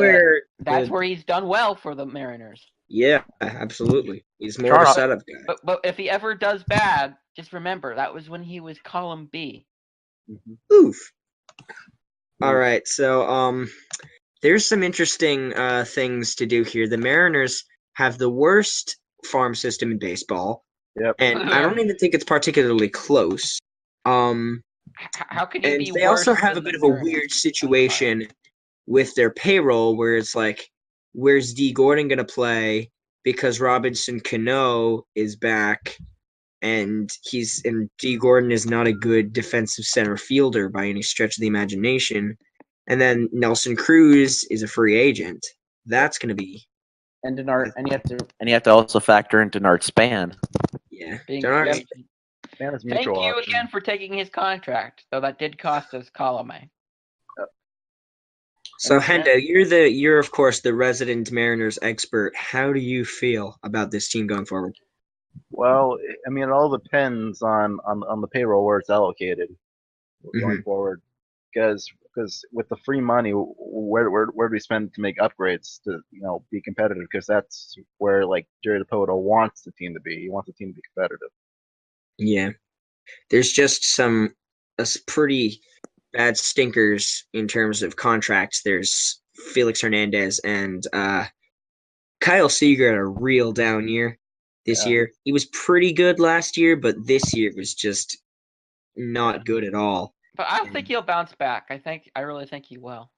where he's done well for the Mariners. Yeah, absolutely. He's more of a setup guy. But if he ever does bad, just remember that was when he was column B. Oof. All right, so there's some interesting things to do here. The Mariners have the worst farm system in baseball. Yep. And I don't even think it's particularly close. How can you be they worse also have than a bit the of a Mariners? weird situation with their payroll where it's like, where's D. Gordon going to play? Because Robinson Cano is back, and D. Gordon is not a good defensive center fielder by any stretch of the imagination. And then Nelson Cruz is a free agent. That's going to be. And Denard, and you have to also factor in Denard Span. Yeah. Being Denard- free agent. Man, it's Thank mutual you option. again for taking his contract, though that did cost us Colomé. So Hendo, you're of course the resident Mariners expert. How do you feel about this team going forward? Well, I mean, it all depends on the payroll where it's allocated going forward. Because with the free money, where do we spend to make upgrades to be competitive? Because that's where like Jerry Dipoto wants the team to be. He wants the team to be competitive. Yeah, there's just some pretty bad stinkers in terms of contracts. There's Felix Hernandez and Kyle Seager had a real down year this year. He was pretty good last year, but this year was just not good at all. But I think he'll bounce back. I really think he will.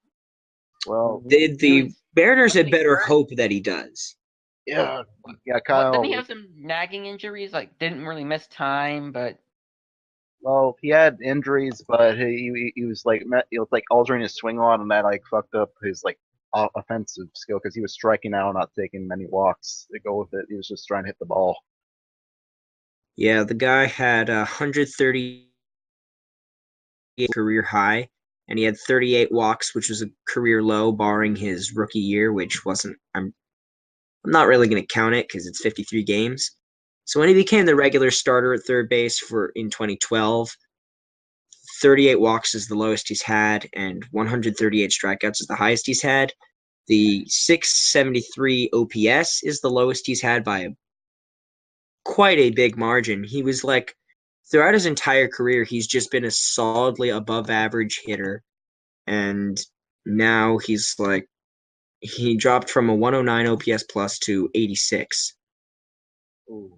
Well, the Mariners had better hope that he does. Yeah, Kyle. Didn't he have some nagging injuries? Like, didn't really miss time, but. Well, he had injuries, but he was like altering his swing on, and that like fucked up his like offensive skill because he was striking out, not taking many walks to go with it. He was just trying to hit the ball. Yeah, the guy had 130 career high, and he had 38 walks, which was a career low, barring his rookie year, which wasn't. I'm not really going to count it because it's 53 games. So when he became the regular starter at third base in 2012, 38 walks is the lowest he's had, and 138 strikeouts is the highest he's had. The 673 OPS is the lowest he's had by quite a big margin. He was like, throughout his entire career, he's just been a solidly above average hitter, and now he's like, he dropped from a 109 OPS plus to 86. Ooh.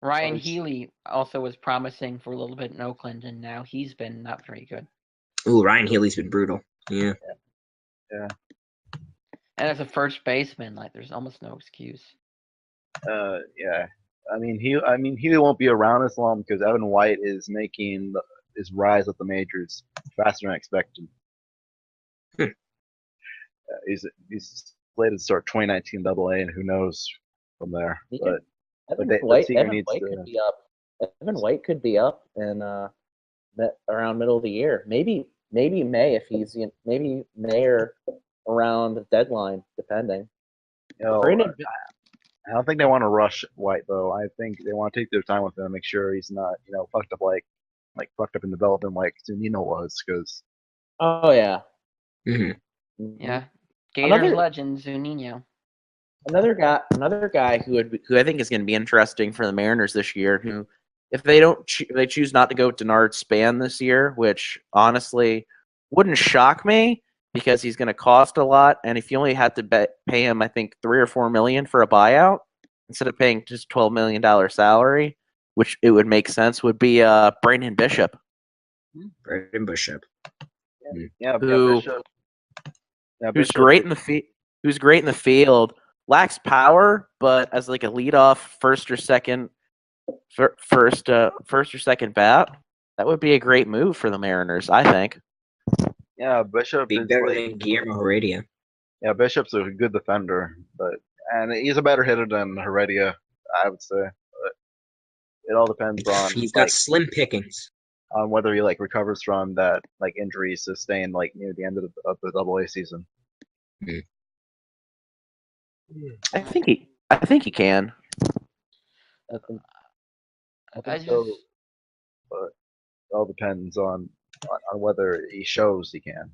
Ryan Healy also was promising for a little bit in Oakland, and now he's been not very good. Ooh, Ryan Healy's been brutal. Yeah. And as a first baseman, like there's almost no excuse. Yeah. I mean, he won't be around as long because Evan White is making his rise at the majors faster than expected. He's slated to start 2019 Double A, and who knows from there. But Evan White could be up. Evan White could be up and around middle of the year. Maybe May if he's maybe May or around the deadline, depending. I don't think they want to rush White though. I think they want to take their time with him, make sure he's not fucked up like fucked up in development like Zunino was. Because oh yeah, yeah, Gators legend Zunino. Another guy who I think is going to be interesting for the Mariners this year. Who, if they they choose not to go with Denard Span this year, which honestly wouldn't shock me because he's going to cost a lot, and if you only had to pay him, I think $3 or $4 million for a buyout instead of paying just $12 million salary, which it would make sense, would be Brandon Bishop. Brandon Bishop. Bishop. Who's great in the field. Lacks power, but as like a leadoff first or second bat, that would be a great move for the Mariners, I think. Yeah, Bishop be better than Guillermo Heredia. Yeah, Bishop's a good defender, and he's a better hitter than Heredia, I would say. But it all depends on he's got slim pickings on whether he recovers from that injury sustained near the end of the Double A season. I think he can. I think so, but it all depends on whether he shows he can.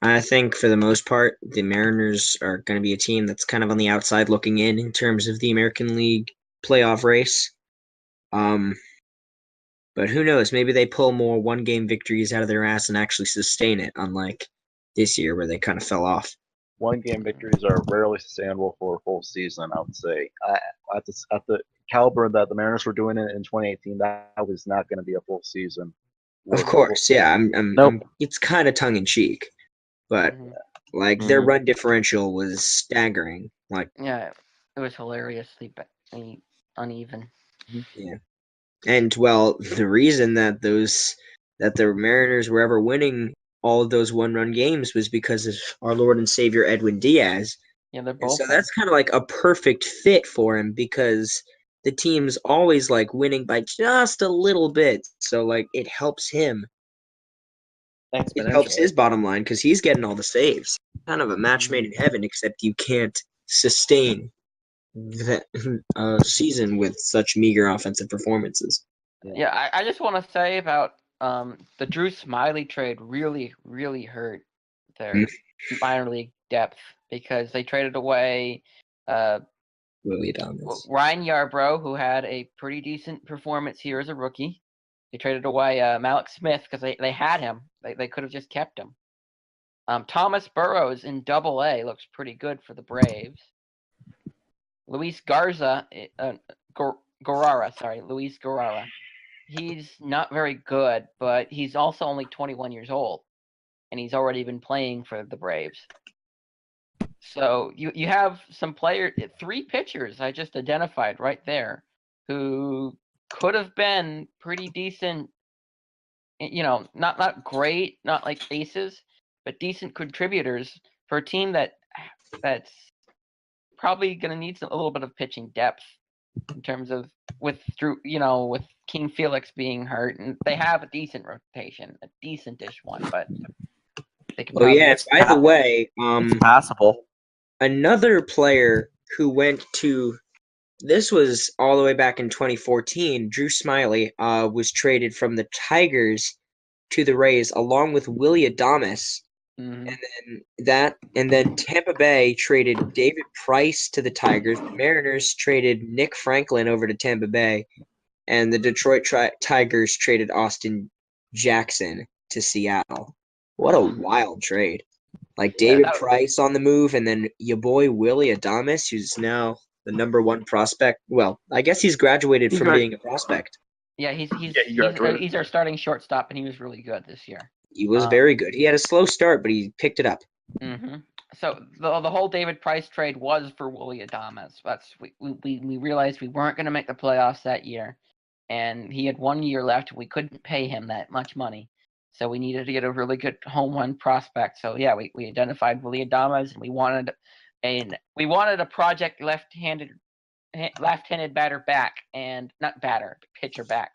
I think for the most part, the Mariners are going to be a team that's kind of on the outside looking in terms of the American League playoff race. But who knows? Maybe they pull more one-game victories out of their ass and actually sustain it, unlike this year where they kind of fell off. One-game victories are rarely sustainable for a full season, I would say. At the caliber that the Mariners were doing it in 2018, that was not going to be a full season. Of course, yeah. It's kind of tongue-in-cheek, but their run differential was staggering. Yeah, it was hilariously uneven. Yeah. And well, the reason that the Mariners were ever winning all of those one-run games was because of our Lord and Savior Edwin Diaz. Yeah, they're both. So that's kind of like a perfect fit for him because the team's always winning by just a little bit. So it helps him. It helps his bottom line because he's getting all the saves. Kind of a match made in heaven, except you can't sustain that season with such meager offensive performances. Yeah, I just want to say about the Drew Smiley trade really, really hurt their minor league depth because they traded away Willie Adames. Ryan Yarbrough, who had a pretty decent performance here as a rookie. They traded away Malik Smith because they had him. They could have just kept him. Thomas Burrows in Double-A looks pretty good for the Braves. Luis Garza, Luis Guerrara. He's not very good, but he's also only 21 years old, and he's already been playing for the Braves. So you have some players, 3 pitchers I just identified right there, who could have been pretty decent, not great, not like aces, but decent contributors for a team that's probably going to need a little bit of pitching depth in terms of with King Felix being hurt, and they have a decent rotation, a decentish one, but they can. By the way, it's possible. Another player who went to this was all the way back in 2014. Drew Smiley was traded from the Tigers to the Rays along with Willie Adames. And then Tampa Bay traded David Price to the Tigers. The Mariners traded Nick Franklin over to Tampa Bay, and the Detroit Tigers traded Austin Jackson to Seattle. What a wild trade! David Price on the move, and then your boy Willie Adames, who's now the #1 prospect. Well, I guess he's graduated from being a prospect. Yeah, he's our starting shortstop, and he was really good this year. He was very good. He had a slow start, but he picked it up. Mm-hmm. So the whole David Price trade was for Willy Adames. We realized we weren't going to make the playoffs that year, and he had 1 year left. We couldn't pay him that much money, so we needed to get a really good home run prospect. So yeah, we identified Willy Adames, and we wanted a project left-handed batter back, and not batter, pitcher back,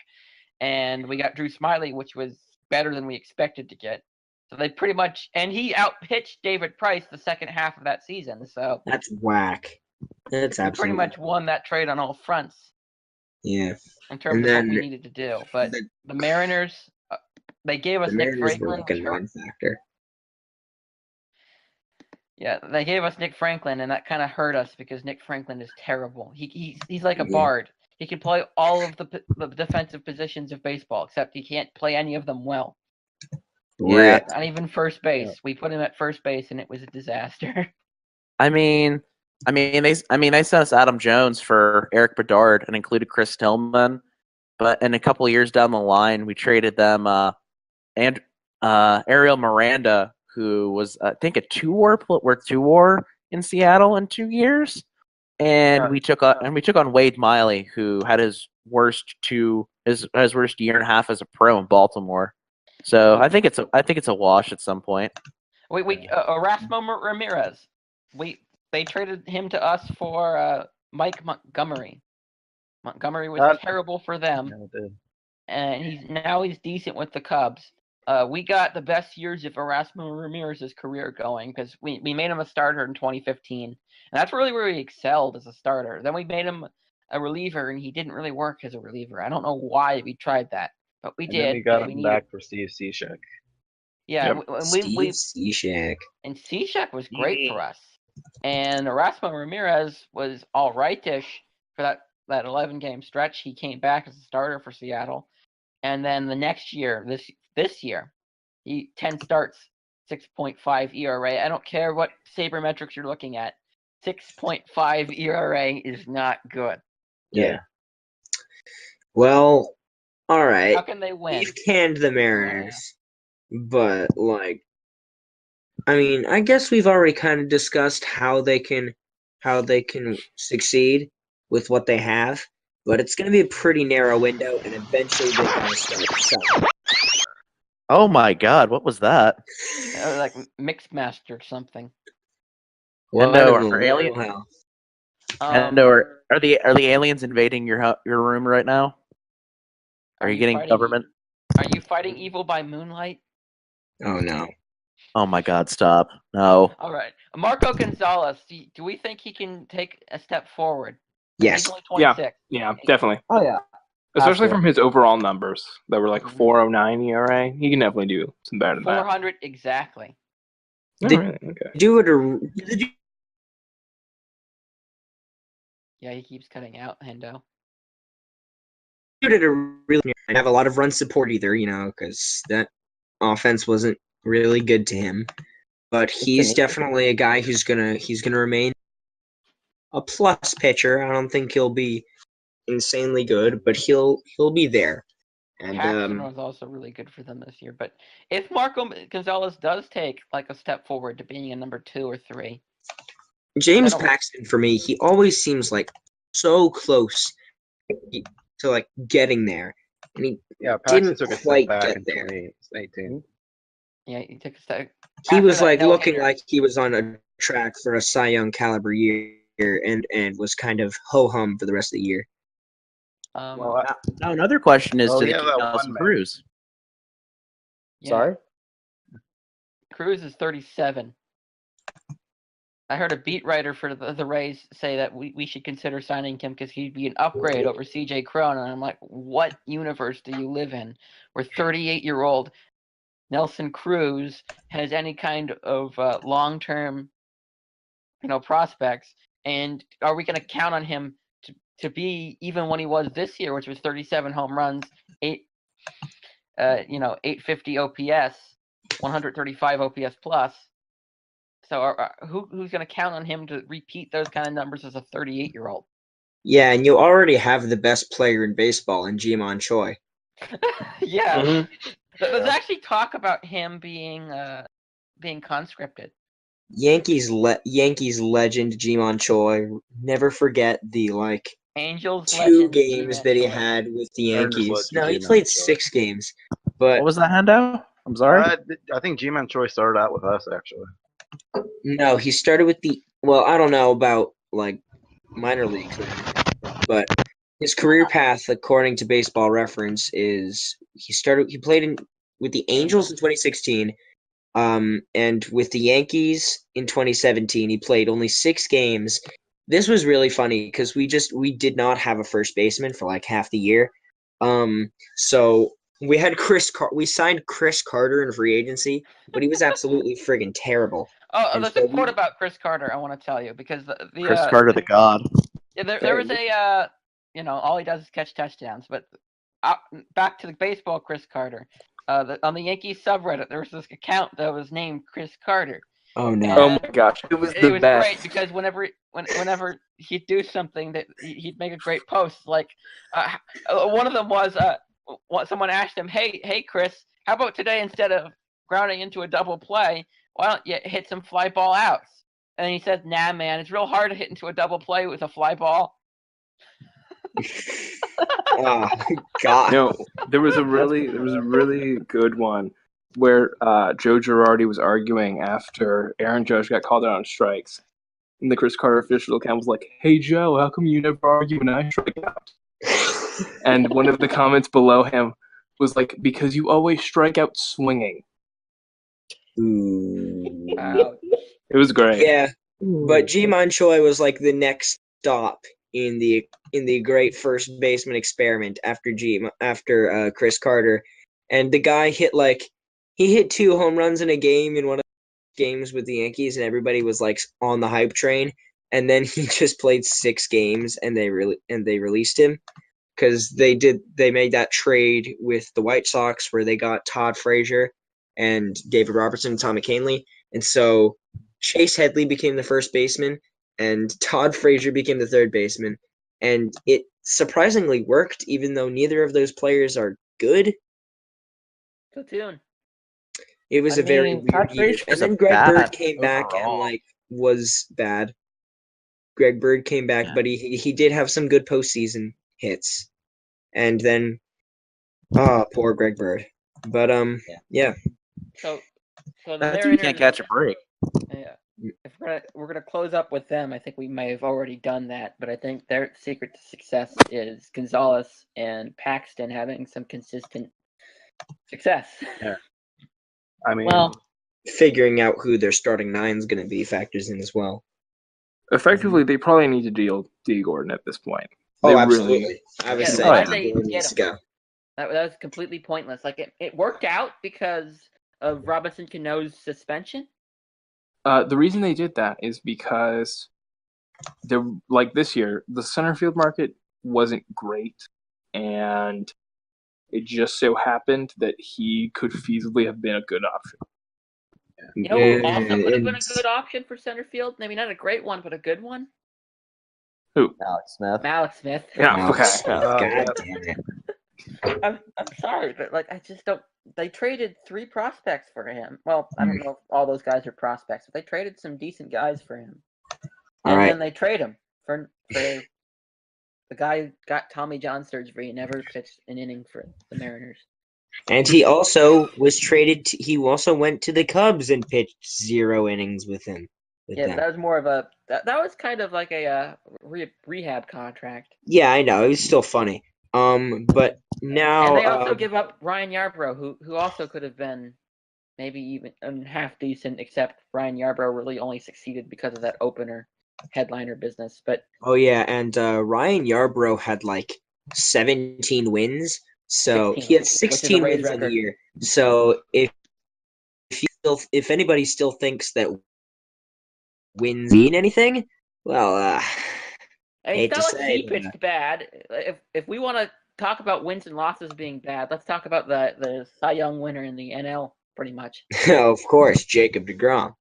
and we got Drew Smyly, which was better than we expected to get. So they pretty much, and he outpitched David Price the second half of that season. So that's whack. That's absolutely pretty much won that trade on all fronts. Yeah. In terms of what we needed to do, but the Mariners, they gave us Nick Franklin. Were like a non-factor. Yeah, they gave us Nick Franklin, and that kind of hurt us because Nick Franklin is terrible. He's like a bard. He can play all of the defensive positions of baseball, except he can't play any of them well. Yeah, not even first base. Yeah. We put him at first base, and it was a disaster. I mean, they sent us Adam Jones for Eric Bedard and included Chris Tillman, but in a couple of years down the line, we traded them and Ariel Miranda, who was I think a two-war in Seattle in 2 years, and we took on Wade Miley, who had his worst year and a half as a pro in Baltimore. So I think it's a wash at some point. Erasmo Ramirez, they traded him to us for Mike Montgomery. Montgomery was terrible for them, and he's decent with the Cubs. We got the best years of Erasmo Ramirez's career going because we made him a starter in 2015, and that's really where he excelled as a starter. Then we made him a reliever, and he didn't really work as a reliever. I don't know why we tried that. But we did. Then we got him back for Steve Cishek. Yeah, Steve Cishek. And Cishek was great for us. And Erasmo Ramirez was all right-ish for that 11-game stretch. He came back as a starter for Seattle. And then the next year, this year, he 10 starts, 6.5 ERA. I don't care what sabermetrics you're looking at. 6.5 ERA is not good. Yeah. Well, all right. How can they win? We've canned the Mariners, but I guess we've already kind of discussed how they can succeed with what they have, but it's going to be a pretty narrow window, and eventually they're going to start selling. Oh my God! What was that? Like Mixmaster or something. Well, are aliens? Are the aliens invading your room right now? Are you getting government? Are you fighting evil by moonlight? Oh, no. Oh, my God, stop. No. All right. Marco Gonzalez, do we think he can take a step forward? Yes. He's only 26. Yeah, definitely. Oh, yeah. Especially from his overall numbers that were like 4.09 ERA. He can definitely do some better than 400, exactly. Yeah, he keeps cutting out, Hendo. Did a really have a lot of run support either, because that offense wasn't really good to him. But he's definitely a guy who's gonna remain a plus pitcher. I don't think he'll be insanely good, but he'll be there. And Paxton was also really good for them this year. But if Marco Gonzalez does take like a step forward to being a number 2 or 3, James Paxton for me, he always seems like so close to like getting there, and he didn't quite get there. 2018. Yeah, he took a step. He was like looking like he was on a track for a Cy Young caliber year, and was kind of ho hum for the rest of the year. Now another question is to the Nelson Cruz. Yeah. Sorry, Cruz is 37. I heard a beat writer for the Rays say that we should consider signing him because he'd be an upgrade over CJ Cron. And I'm like, what universe do you live in where 38-year-old Nelson Cruz has any kind of long-term, prospects? And are we going to count on him to be even when he was this year, which was 37 home runs, 850 OPS, 135 OPS plus? So who's going to count on him to repeat those kind of numbers as a 38-year-old? Yeah, and you already have the best player in baseball in Ji-Man Choi. Yeah. Mm-hmm. There's actually talk about him being conscripted. Yankees legend Ji-Man Choi. Never forget the Angels 2 legend games Ji-Man that he Choi. had with the Mariners Yankees. legend No, he Ji-Man played Choi. 6 games. But What was that handout? I'm sorry. I think Ji-Man Choi started out with us actually. no, he started with the. Well, I don't know about minor leagues, but his career path, according to Baseball Reference, is he played with the Angels in 2016, and with the Yankees in 2017. He played only 6 games. This was really funny because we did not have a first baseman for half the year. So we had we signed Chris Carter in free agency, but he was absolutely friggin' terrible. Oh, And there's so a quote about Chris Carter I want to tell you because Chris Carter, the god. Yeah, there was a all he does is catch touchdowns. But back to the baseball, Chris Carter. On the Yankees subreddit, there was this account that was named Chris Carter. Oh no! Oh my gosh, it was the best. Great because whenever he'd do something that he'd make a great post. Like one of them was someone asked him, "Hey Chris, how about today instead of grounding into a double play, why don't you hit some fly ball outs?" And he says, "Nah, man, it's real hard to hit into a double play with a fly ball." Oh God! No, there was a really good one where Joe Girardi was arguing after Aaron Judge got called out on strikes, and the Chris Carter official account was like, "Hey Joe, how come you never argue when I strike out?" And one of the comments below him was like, "Because you always strike out swinging." Ooh. It was great. Yeah, but Ji-Man Choi was the next stop in the great first baseman experiment after Chris Carter, and the guy hit he hit 2 home runs in a game in one of the games with the Yankees, and everybody was on the hype train. And then he just played 6 games, and they released him because they made that trade with the White Sox where they got Todd Frazier and David Robertson and Tommy Kahnle, and so Chase Headley became the first baseman, and Todd Frazier became the third baseman, and it surprisingly worked, even though neither of those players are good. Platoon. It was a very weird year. And then Greg Bird came back and was bad. Greg Bird came back, but he did have some good postseason hits, and then poor Greg Bird. But yeah. So that dude can't catch a break. Yeah. If we're gonna close up with them, I think we may have already done that, but I think their secret to success is Gonzalez and Paxton having some consistent success. Yeah. I mean, figuring out who their starting 9 is going to be factors in as well. Effectively, they probably need to deal D. Gordon at this point. Oh, absolutely. I would say Gordon needs to go. That was completely pointless. It worked out because of Robinson Cano's suspension. The reason they did that is because this year, the center field market wasn't great, and it just so happened that he could feasibly have been a good option. You know who also could have been a good option for center field? Maybe not a great one, but a good one? Who? Alex Smith. Alex Smith. Yeah, okay. God damn it. I'm sorry, but I just don't. They traded 3 prospects for him. Well, I don't know if all those guys are prospects, but they traded some decent guys for him. And then they trade him for the guy who got Tommy John surgery and never pitched an inning for the Mariners. And he also was traded. He also went to the Cubs and pitched 0 innings with them. That was more of a. That was kind of like a rehab contract. Yeah, I know. It was still funny. But now. And they also give up Ryan Yarbrough, who also could have been maybe even half decent, except Ryan Yarbrough really only succeeded because of that opener headliner business. But oh yeah, and Ryan Yarbrough had 17 wins. So 16, he had 16 wins in the year. So if anybody still thinks that wins mean anything, well, it's not like he pitched bad. If we want to talk about wins and losses being bad, let's talk about the Cy Young winner in the NL, pretty much. Of course, Jacob deGrom.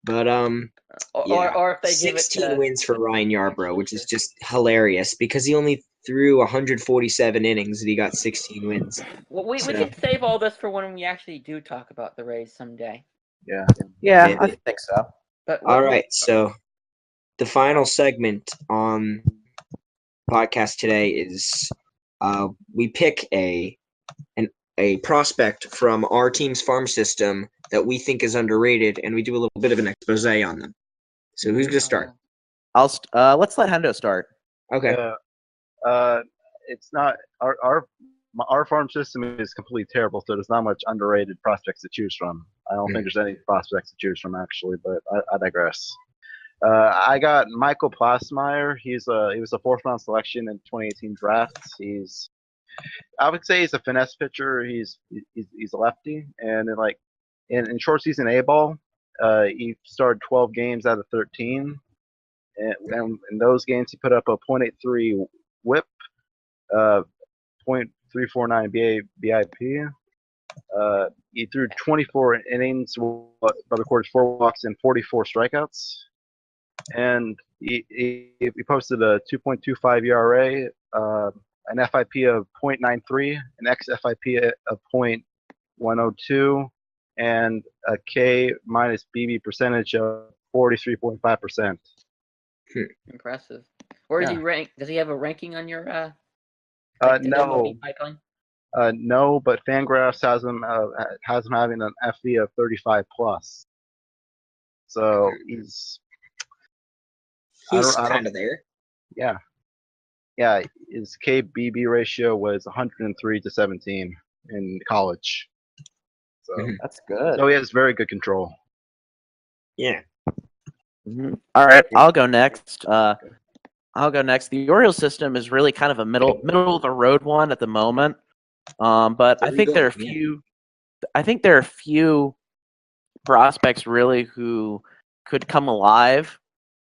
But or if they 16 give it wins for Ryan Yarbrough, which is just hilarious because he only threw 147 innings and he got 16 wins. Well, we can save all this for when we actually do talk about the Rays someday. Yeah. Yeah, Maybe. I think so. But All right, so the final segment on podcast today is we pick a prospect from our team's farm system that we think is underrated, and we do a little bit of an expose on them. So who's going to start? Let's let Hendo start. Okay. It's not our farm system is completely terrible, so there's not much underrated prospects to choose from. I don't think there's any prospects to choose from actually, but I digress. I got Michael Plasmeyer. He was a fourth round selection in 2018 draft. I would say he's a finesse pitcher. He's a lefty, and in short season A ball, he started 12 games out of 13, and in those games he put up a .83 WHIP, .349 BIP. He threw 24 innings, but recorded 4 walks and 44 strikeouts. And he posted a 2.25 ERA, an FIP of .93, an xFIP of .102, and a K minus BB percentage of 43.5%. Impressive. Where does he rank? Does he have a ranking on your no. pipeline? No, but Fangraphs has him having an FV of 35 plus. So he's kind of there. Yeah. Yeah, his KBB ratio was 103-17 in college. So That's good. So he has very good control. Yeah. Mm-hmm. All right, I'll go next. The Orioles system is really kind of a middle of the road one at the moment. But I think there are a few prospects really who could come alive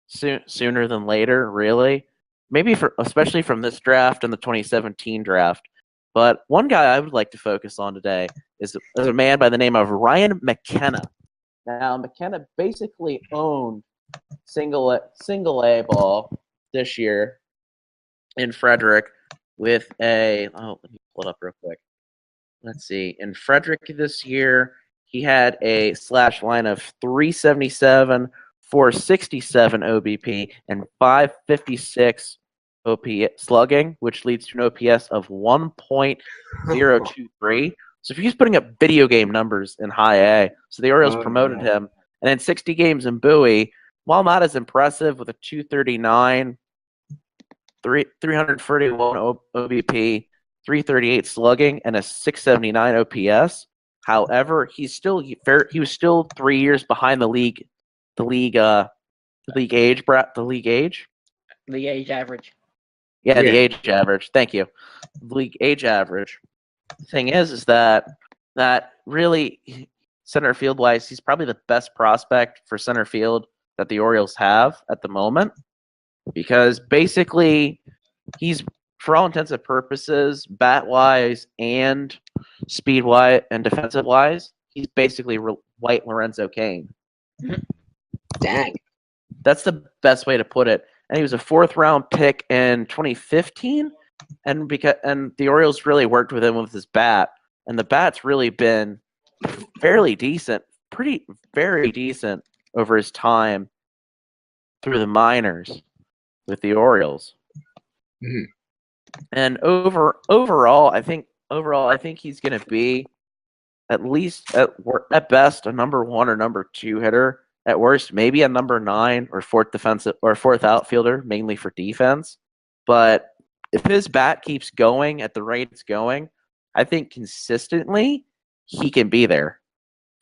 sooner than later, really. Maybe especially from this draft and the 2017 draft. But one guy I would like to focus on today is a man by the name of Ryan McKenna. Now, McKenna basically owned single A ball this year in Frederick with let me pull it up real quick. Let's see. In Frederick this year, he had a slash line of 377, 467 OBP, and 556 OP slugging, which leads to an OPS of 1.023. So if he's putting up video game numbers in high A, so the Orioles promoted him, and in 60 games in Bowie, while not as impressive with a 239, 331 OBP, 338 slugging, and a 679 OPS. However, he was still 3 years behind the league age average. Yeah, the age average. Thank you. League age average. The thing is that really center field wise, he's probably the best prospect for center field that the Orioles have at the moment, because basically he's, for all intents and purposes, bat wise and speed wise and defensive wise, he's basically white Lorenzo Cain. Dang. That's the best way to put it. And he was a 4th round pick in 2015, and the Orioles really worked with him with his bat, and the bat's really been fairly decent, very decent over his time through the minors with the Orioles. Mm-hmm. And overall, I think he's going to be at least at best a number 1 or number 2 hitter. At worst, maybe a number 9 or 4th defensive or 4th outfielder, mainly for defense. But if his bat keeps going at the rate it's going, I think consistently he can be there.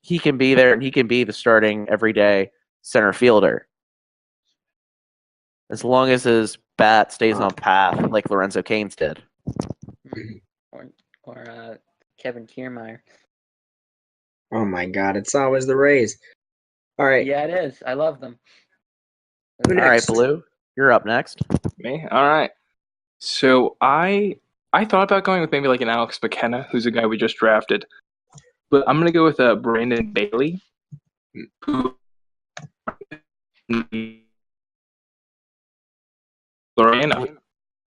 He can be there, and he can be the starting everyday center fielder, as long as his bat stays on path like Lorenzo Cain's did. Or Kevin Kiermaier. Oh my God! It's always the Rays. All right. Yeah, it is. I love them. All right, Blue, you're up next. Me? All right. So I thought about going with maybe like an Alex McKenna, who's a guy we just drafted, but I'm gonna go with Brandon Bailey.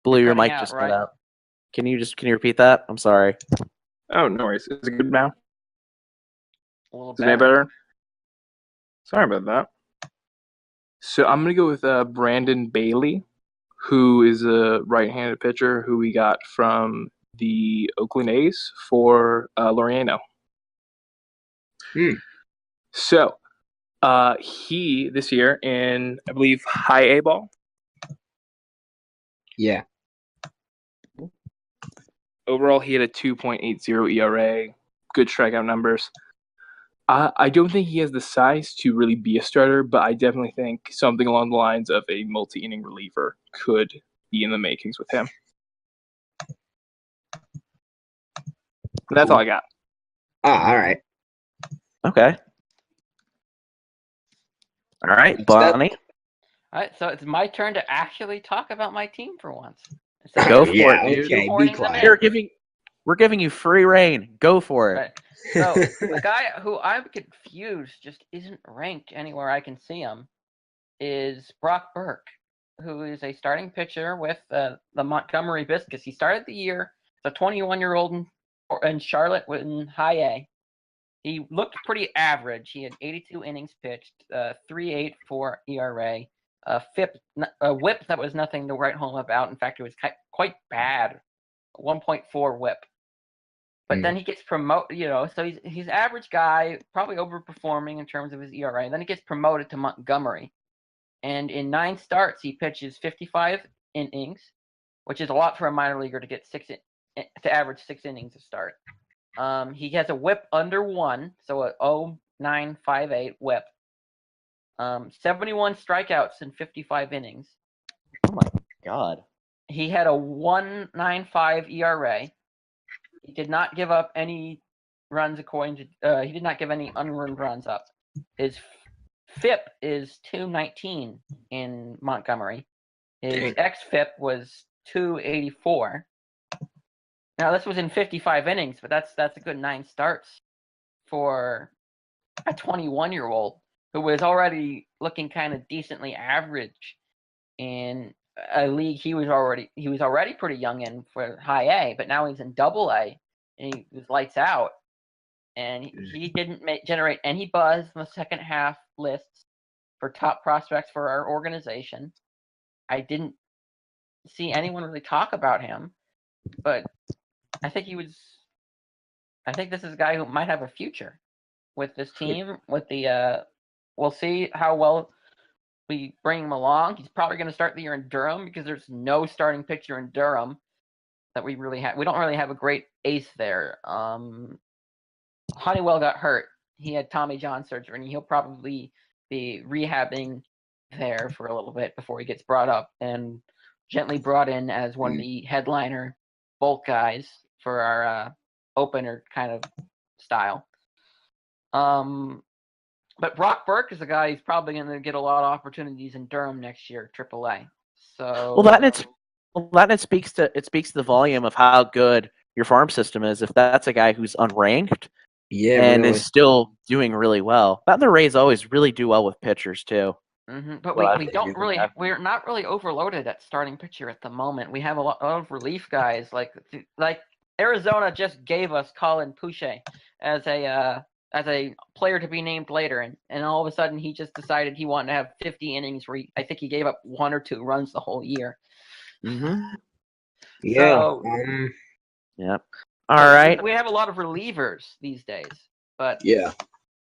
Blue, your cutting mic out, just right? cut out. Can you repeat that? I'm sorry. Oh, no worries. Is it good now? A little Is it any better. better? Sorry about that. So I'm going to go with Brandon Bailey, who is a right-handed pitcher who we got from the Oakland A's for Laureano. So he, this year, in, I believe, high A ball. Yeah. Overall, he had a 2.80 ERA, good strikeout numbers. I don't think he has the size to really be a starter, but I definitely think something along the lines of a multi-inning reliever could be in the makings with him. That's all I got. All right. Okay. All right, Bonnie. All right, so it's my turn to actually talk about my team for once. Go for Yeah, it, dude. okay, be Shoehorning them quiet. in. We're giving you free reign. Go for it. Right. So a guy who I'm confused just isn't ranked anywhere I can see him is Brock Burke, who is a starting pitcher with the Montgomery Biscuits. He started the year as a 21-year-old in Charlotte in high A. He looked pretty average. He had 82 innings pitched, 3.84 ERA, a whip that was nothing to write home about. In fact, it was quite bad, 1.4 whip. But then he gets promoted, so he's average guy, probably overperforming in terms of his ERA. And then he gets promoted to Montgomery. And in 9 starts, he pitches 55 innings, which is a lot for a minor leaguer to average 6 innings to start. He has a whip under 1, so a 0.958 whip. 71 strikeouts in 55 innings. Oh my God. He had a 1.95 ERA. He did not give up any runs he did not give any unearned runs up. His FIP is 219 in Montgomery. His xFIP was 284. Now this was in 55 innings, but that's a good 9 starts for a 21-year-old who was already looking kind of decently average in a league he was already pretty young in for high A, but now he's in double A and he was lights out. And he didn't generate any buzz in the second half lists for top prospects for our organization. I didn't see anyone really talk about him, but I think this is a guy who might have a future with this team. We'll see how well we bring him along. He's probably going to start the year in Durham because there's no starting pitcher in Durham that we really have. We don't really have a great ace there. Honeywell got hurt. He had Tommy John surgery, and he'll probably be rehabbing there for a little bit before he gets brought up and gently brought in as one of the headliner bulk guys for our opener kind of style. But Brock Burke is a guy who's probably going to get a lot of opportunities in Durham next year, AAA. So it speaks to the volume of how good your farm system is. If that's a guy who's unranked, and really is still doing really well. But the Rays always really do well with pitchers too. Mm-hmm. But we're not really overloaded at starting pitcher at the moment. We have a lot of relief guys like Arizona just gave us Colin Pouchet as a player to be named later, and all of a sudden he just decided he wanted to have 50 innings where I think he gave up 1 or 2 runs the whole year. Mm-hmm. Yeah. So, yep. All right. We have a lot of relievers these days, but yeah,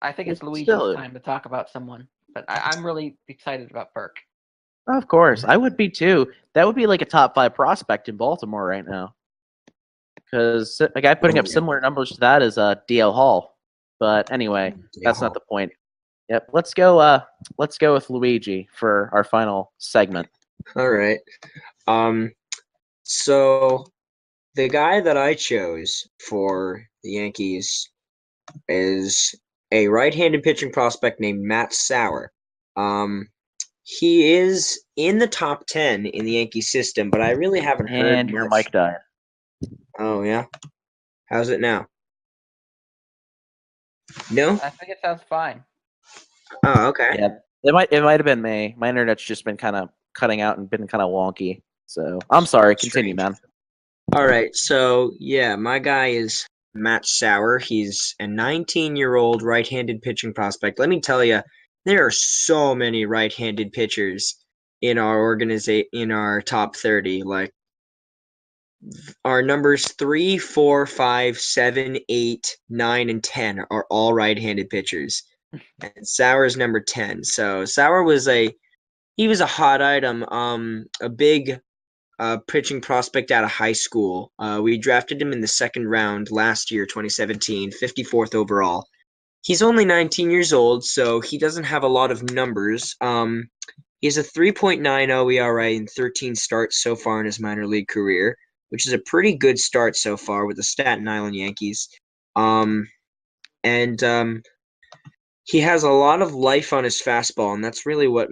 I think it's Luigi's time to talk about someone. But I'm really excited about Burke. Of course, I would be too. That would be like a top 5 prospect in Baltimore right now. Because a guy putting up similar numbers to that is DL Hall. But anyway, that's not the point. Yep. Let's go with Luigi for our final segment. All right. So the guy that I chose for the Yankees is a right-handed pitching prospect named Matt Sauer. He is in the top 10 in the Yankee system, but I really haven't heard And your much. mic died. Oh, yeah? How's it now? No? I think it sounds fine. Oh, okay. Yeah, it might have been me. My internet's just been kind of cutting out and been kind of wonky. So I'm sorry. Continue, man. All right, so yeah, my guy is Matt Sauer. He's a 19-year-old right-handed pitching prospect. Let me tell you, there are so many right-handed pitchers in our top 30. Like our numbers 3, 4, 5, 7, 8, 9, and 10 are all right-handed pitchers, and Sauer's number 10. So Sauer was a hot item, a big pitching prospect out of high school. We drafted him in the second round last year, 2017, 54th overall. He's only 19 years old, so he doesn't have a lot of numbers. He has a 3.90 ERA in 13 starts so far in his minor league career, which is a pretty good start so far with the Staten Island Yankees. He has a lot of life on his fastball, and that's really what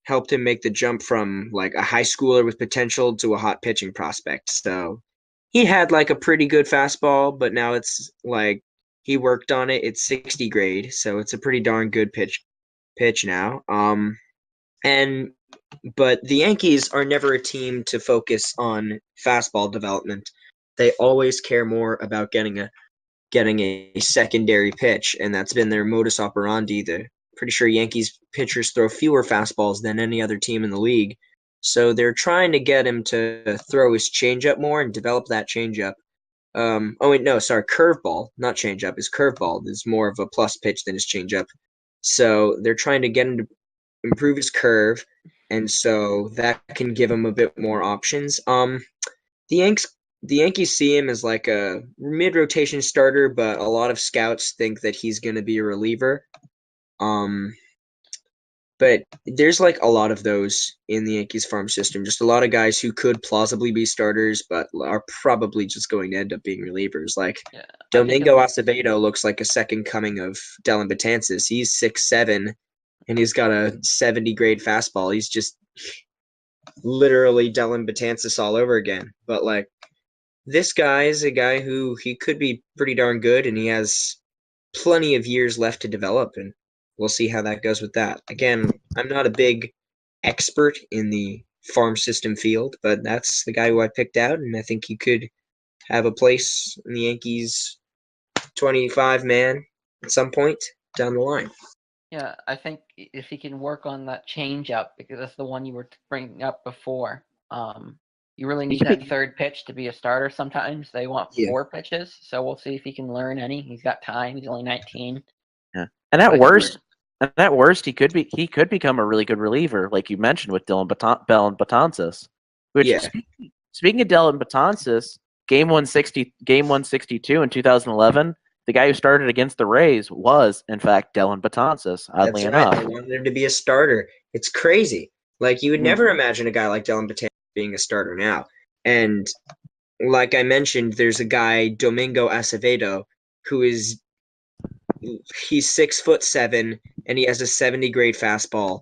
helped him make the jump from like a high schooler with potential to a hot pitching prospect. So he had like a pretty good fastball, but now it's like he worked on it. It's 60 grade, so it's a pretty darn good pitch now. But the Yankees are never a team to focus on fastball development. They always care more about getting a secondary pitch, and that's been their modus operandi. Pretty sure Yankees pitchers throw fewer fastballs than any other team in the league, so they're trying to get him to throw his changeup more and develop that changeup. Curveball, not changeup. His curveball is more of a plus pitch than his changeup. So they're trying to get him to improve his curve, and so that can give him a bit more options. The Yankees see him as like a mid-rotation starter, but a lot of scouts think that he's going to be a reliever. But there's like a lot of those in the Yankees farm system. Just a lot of guys who could plausibly be starters, but are probably just going to end up being relievers. Like Domingo Acevedo looks like a second coming of Dellin Betances. He's 6'7", and he's got a 70 grade fastball. He's just literally Dellin Betances all over again. But like this guy is a guy who he could be pretty darn good, and he has plenty of years left to develop, and we'll see how that goes with that. Again, I'm not a big expert in the farm system field, but that's the guy who I picked out, and I think he could have a place in the Yankees 25-man at some point down the line. Yeah, I think if he can work on that changeup, because that's the one you were bringing up before. You really need that third pitch to be a starter. Sometimes they want 4 pitches, so we'll see if he can learn any. He's got time. He's only 19. Yeah, and at worst, he could become a really good reliever, like you mentioned with Dellin Betances. Which, speaking of Dellin Betances, game 162 in 2011. The guy who started against the Rays was, in fact, Dellin Betances, oddly enough. They wanted him to be a starter. It's crazy. Like, you would never imagine a guy like Dellin Betances being a starter now. And like I mentioned, there's a guy, Domingo Acevedo, he's 6'7", and he has a 70 grade fastball.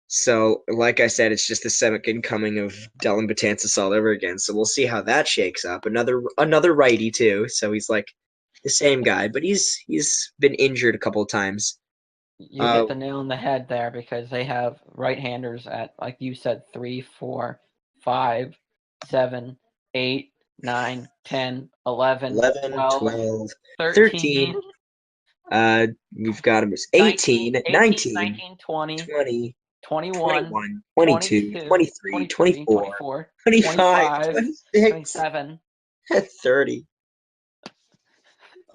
So, like I said, it's just the second coming of Dellin Betances all over again. So we'll see how that shakes up. Another righty too. So he's like the same guy, but he's been injured a couple of times. You hit the nail on the head there, because they have right-handers at, like you said, 3, 4, 5, 7, 8, 9, 10, 11, 12, 13. We've got him as 18, 19, 20, 20, 21, 22, 23, 24, 25, 26, 27, 30.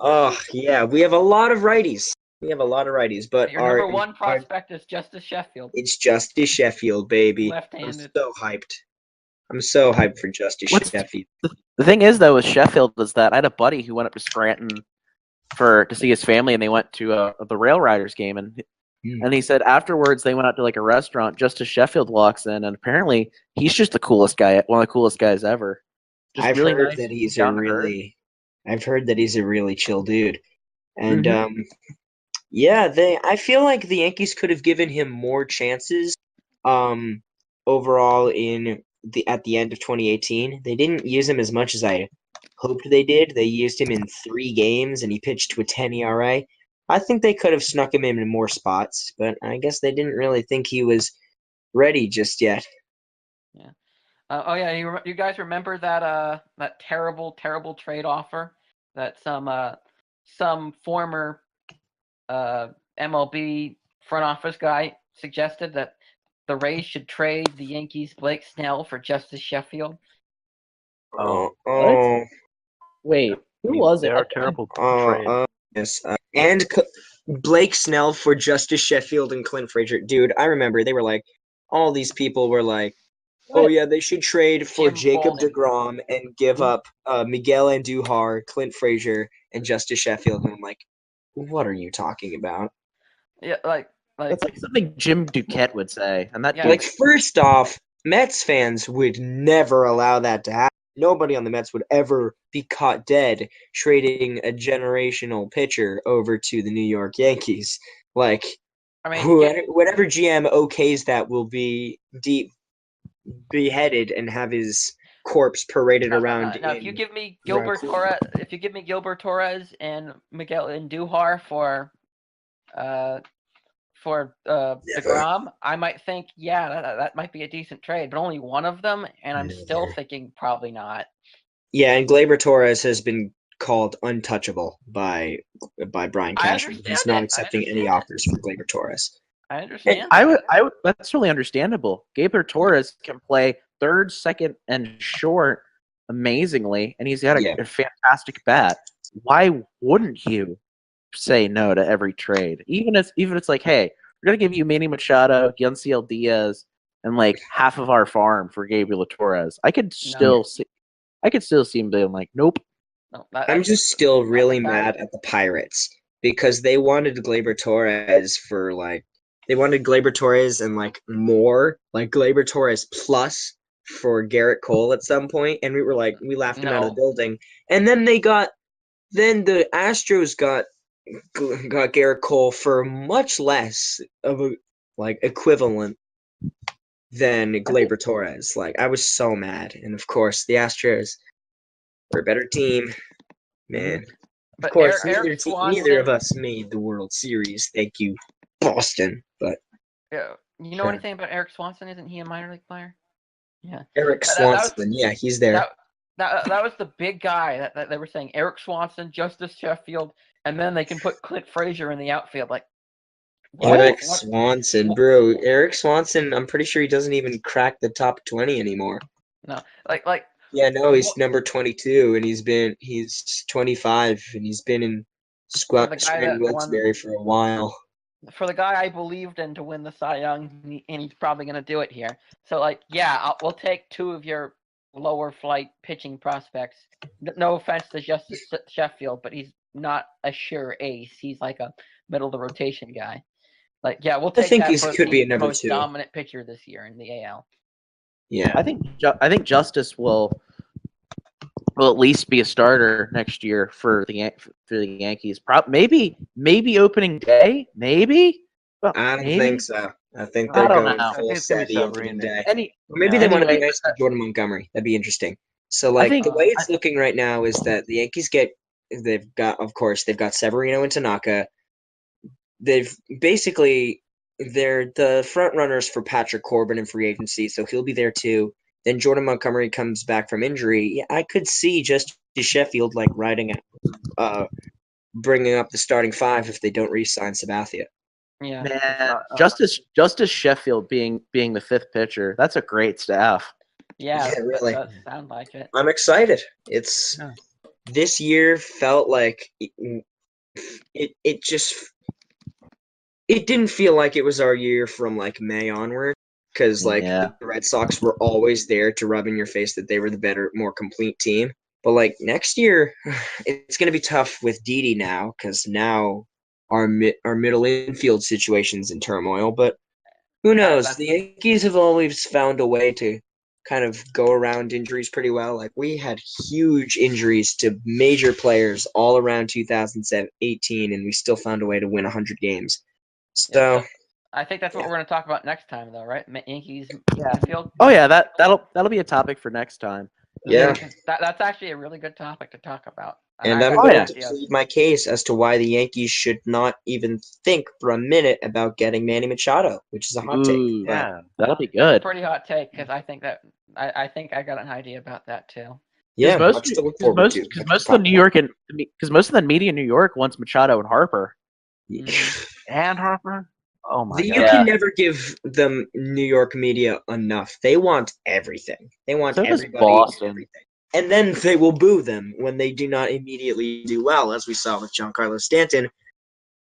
Oh, yeah, we have a lot of righties. But your number one prospect is Justice Sheffield. It's Justice Sheffield, baby. Left-handed. I'm so hyped for Justice Sheffield. The thing is, though, with Sheffield is that I had a buddy who went up to Scranton to see his family, and they went to the Rail Riders game, and he said afterwards they went out to like a restaurant. Justice Sheffield walks in, and apparently he's just the coolest guy, one of the coolest guys ever. I've heard that he's a really chill dude, and I feel like the Yankees could have given him more chances. Overall at the end of 2018, they didn't use him as much as I hoped they did. They used him in 3 games, and he pitched to a 10 ERA. I think they could have snuck him in more spots, but I guess they didn't really think he was ready just yet. Yeah, Oh yeah, you guys remember that terrible trade offer that some former MLB front office guy suggested, that the Rays should trade the Yankees' Blake Snell for Justice Sheffield? What? Wait, who was They it? are terrible trade. Yes, and Blake Snell for Justice Sheffield and Clint Frazier. Dude, I remember they were like, all these people were like, oh yeah, they should trade for Jim Jacob Bolden. deGrom and give up Miguel Andujar, Clint Frazier, and Justice Sheffield. And I'm like, what are you talking about? Yeah, like That's like something Jim Duquette would say, and that Yeah. Like, dude's first off, Mets fans would never allow that to happen. Nobody on the Mets would ever be caught dead trading a generational pitcher over to the New York Yankees. Like, I mean, whatever GM okays that will be beheaded and have his corpse paraded around. Now, if you give me Gilbert Torres and Miguel Andujar for DeGrom, I might think, yeah, that might be a decent trade, but only one of them, and I'm still thinking probably not. Yeah, and Gleyber Torres has been called untouchable by Brian Cashman. He's not accepting any offers from Gleyber Torres. I understand. I would. That's really understandable. Gabriel Torres can play third, second, and short amazingly, and he's got a fantastic bat. Why wouldn't you say no to every trade? Even if it's like, hey, we're gonna give you Manny Machado, Yunsiel Diaz, and like half of our farm for Gabriel Torres. I could still see him being like, nope. No, I'm just still really mad at the Pirates because they wanted Gleyber Torres for like. They wanted Gleyber Torres and like more, like Gleyber Torres plus for Garrett Cole at some point, and we were like, we laughed him out of the building. And then the Astros got Garrett Cole for much less of a like equivalent than Gleyber Torres. Like, I was so mad, and of course the Astros were a better team, man. But of course, Eric neither of us made the World Series. Thank you, Boston. But yeah, you know anything about Eric Swanson? Isn't he a minor league player? Yeah, Eric Swanson. Yeah, he's there. That was the big guy that they were saying. Eric Swanson, Justice Sheffield, and then they can put Clint Frazier in the outfield. Like, Eric Swanson, bro. Eric Swanson. I'm pretty sure he doesn't even crack the top 20 anymore. No, like. Yeah, no, he's number 22, and he's 25, and he's been in Scranton Wilkes-Barre for a while. For the guy I believed in to win the Cy Young, and he's probably going to do it here. So, like, yeah, we'll take two of your lower flight pitching prospects. No offense to Justice Sheffield, but he's not a sure ace. He's like a middle of the rotation guy. Like, yeah, we'll take that for the most dominant pitcher this year in the AL. Yeah, I think Justice will at least be a starter next year for the Yankees. Maybe opening day, maybe. Well, I don't think so. I think they're going full steady opening day. Or maybe they want to be nice to Jordan Montgomery. That'd be interesting. So, like, the way it's looking right now is that the Yankees they've got Severino and Tanaka. They're the front runners for Patrick Corbin in free agency, so he'll be there too. Then Jordan Montgomery comes back from injury. Yeah, I could see just Sheffield like bringing up the starting five if they don't re-sign Sabathia. Yeah, man, Justice Sheffield being the fifth pitcher. That's a great staff. Yeah, really. That does sound like it. I'm excited. This year felt like it didn't feel like it was our year from like May onward. Because the Red Sox were always there to rub in your face that they were the better, more complete team. But like next year, it's going to be tough with Didi now because now our middle infield situation's in turmoil. But who knows? The Yankees have always found a way to kind of go around injuries pretty well. Like we had huge injuries to major players all around 2018, and we still found a way to win 100 games. So. I think that's what we're going to talk about next time, though, right? Yankees infield. Oh yeah, that'll be a topic for next time. Yeah. That's actually a really good topic to talk about. And I'm I going like to the idea. plead my case as to why the Yankees should not even think for a minute about getting Manny Machado, which is a hot take. Ooh, but Yeah. that'll be It's a good. pretty hot take because I think that I think I got an idea about that too. yeah, most, much to look forward to. because most of the New York and because most of the media in New York wants Machado and Harper. And Harper. Oh my You god. can never give the New York media enough. They want everything. They want So does everybody Boston. and everything. And then they will boo them when they do not immediately do well, as we saw with Giancarlo Stanton.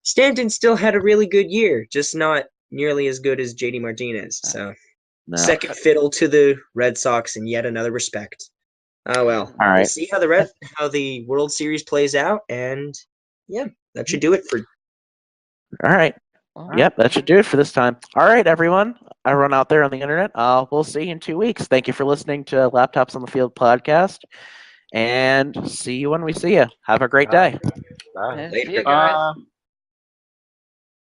Stanton still had a really good year, just not nearly as good as JD Martinez. So No. second fiddle to the Red Sox in yet another respect. Oh well. All We'll right. see how the World Series plays out, and yeah, that should do it for All right. Well, Yep, that should do it for this time. All right, everyone out there on the internet. We'll see you in 2 weeks. Thank you for listening to Laptops on the Field podcast, and see you when we see you. Have a great day. Bye. see you later. guys.